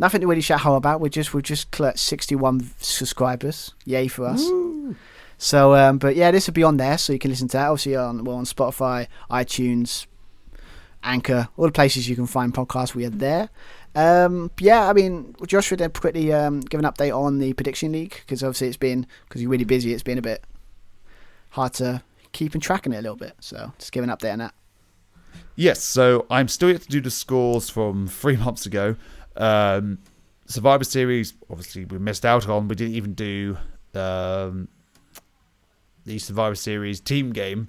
Nothing to really shout home about. We're just cleared 61 subscribers. Yay for us. Woo. So, but yeah, this will be on there, so you can listen to that. Obviously, we're on Spotify, iTunes, Anchor, all the places you can find podcasts. We are there. Yeah, I mean, Josh would quickly give an update on the Prediction League, because obviously because you're really busy, it's been a bit hard to keep and tracking it a little bit. So just give an update on that. Yes, so I'm still yet to do the scores from 3 months ago. Survivor Series, obviously we missed out on. We didn't even do the Survivor Series team game.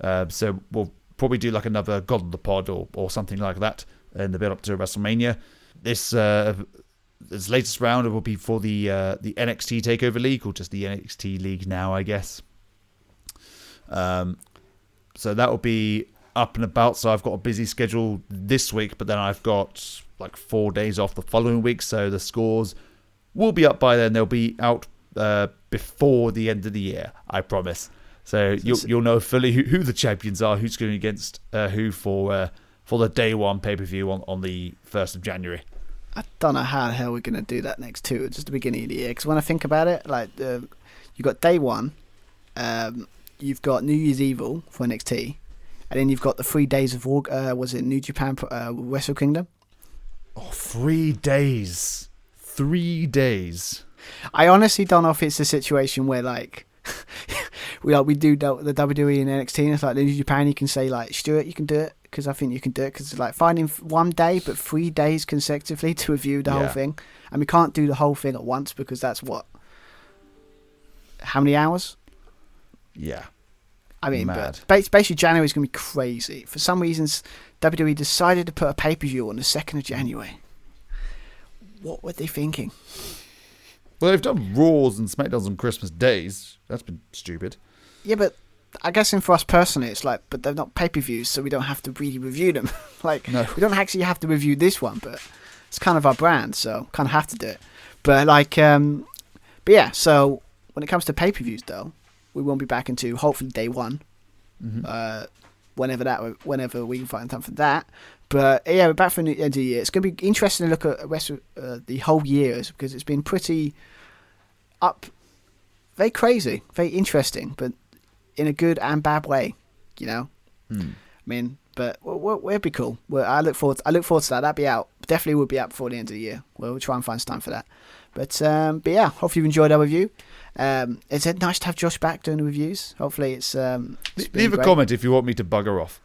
So we'll probably do like another God of the Pod or something like that in the build up to WrestleMania. This latest round will be for the NXT Takeover League, or just the NXT League now, I guess. So that will be up and about. So I've got a busy schedule this week, but then I've got like 4 days off the following week. So the scores will be up by then. They'll be out before the end of the year, I promise. So you'll know fully who the champions are, who's going against who for the day one pay-per-view on the 1st of January. I don't know how the hell we're going to do that next two. It's just the beginning of the year. Because when I think about it, like you've got day one, you've got New Year's Evil for NXT, and then you've got the 3 days of was it New Japan Wrestle Kingdom? Oh, 3 days. 3 days. I honestly don't know if it's a situation where like we do the WWE and NXT, and it's like New Japan. You can say like, Stuart, you can do it, because I think you can do it, because it's like finding 1 day but 3 days consecutively to review the whole thing, and we can't do the whole thing at once because that's how many hours? Yeah. I mean, mad. But basically January is going to be crazy. For some reasons, WWE decided to put a pay-per-view on the 2nd of January. What were they thinking? Well, they've done Raws and SmackDowns on Christmas days. That's been stupid. Yeah, but I guess for us personally, it's like, but they're not pay-per-views, so we don't have to really review them. Like, no. We don't actually have to review this one, but it's kind of our brand, so kind of have to do it. But like, but yeah, so when it comes to pay-per-views, though, we won't be back into hopefully day one. Whenever we can find time for that. But yeah, we're back for the end of the year. It's going to be interesting to look at the rest of the whole year, because it's been pretty very crazy, very interesting, but in a good and bad way, you know. I mean, but it'll be cool. I look forward to that. That'll be out. Definitely will be out before the end of the year. We'll try and find some time for that. But yeah, hopefully you've enjoyed our review. It's nice to have Josh back doing the reviews. Hopefully it's leave a comment if you want me to bugger off.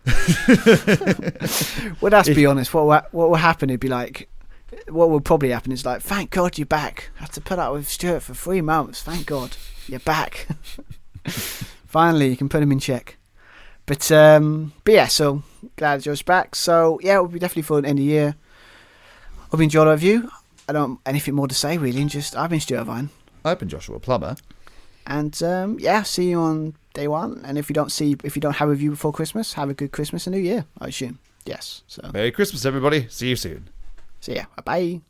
Well, let's be honest. What will happen? It'd be like, what will probably happen is like, thank God you're back. I had to put up with Stuart for 3 months. Thank God you're back. Finally, you can put him in check. But yeah, so glad Joe's back. So yeah, it'll be definitely for the end of the year. Hope you enjoyed our review. I don't have anything more to say really. I've been Stuart Vine. I've been Joshua Plummer. And yeah, see you on day one. And if you don't have a review before Christmas, have a good Christmas and New Year, I assume. Yes. So Merry Christmas, everybody. See you soon. See ya. Bye.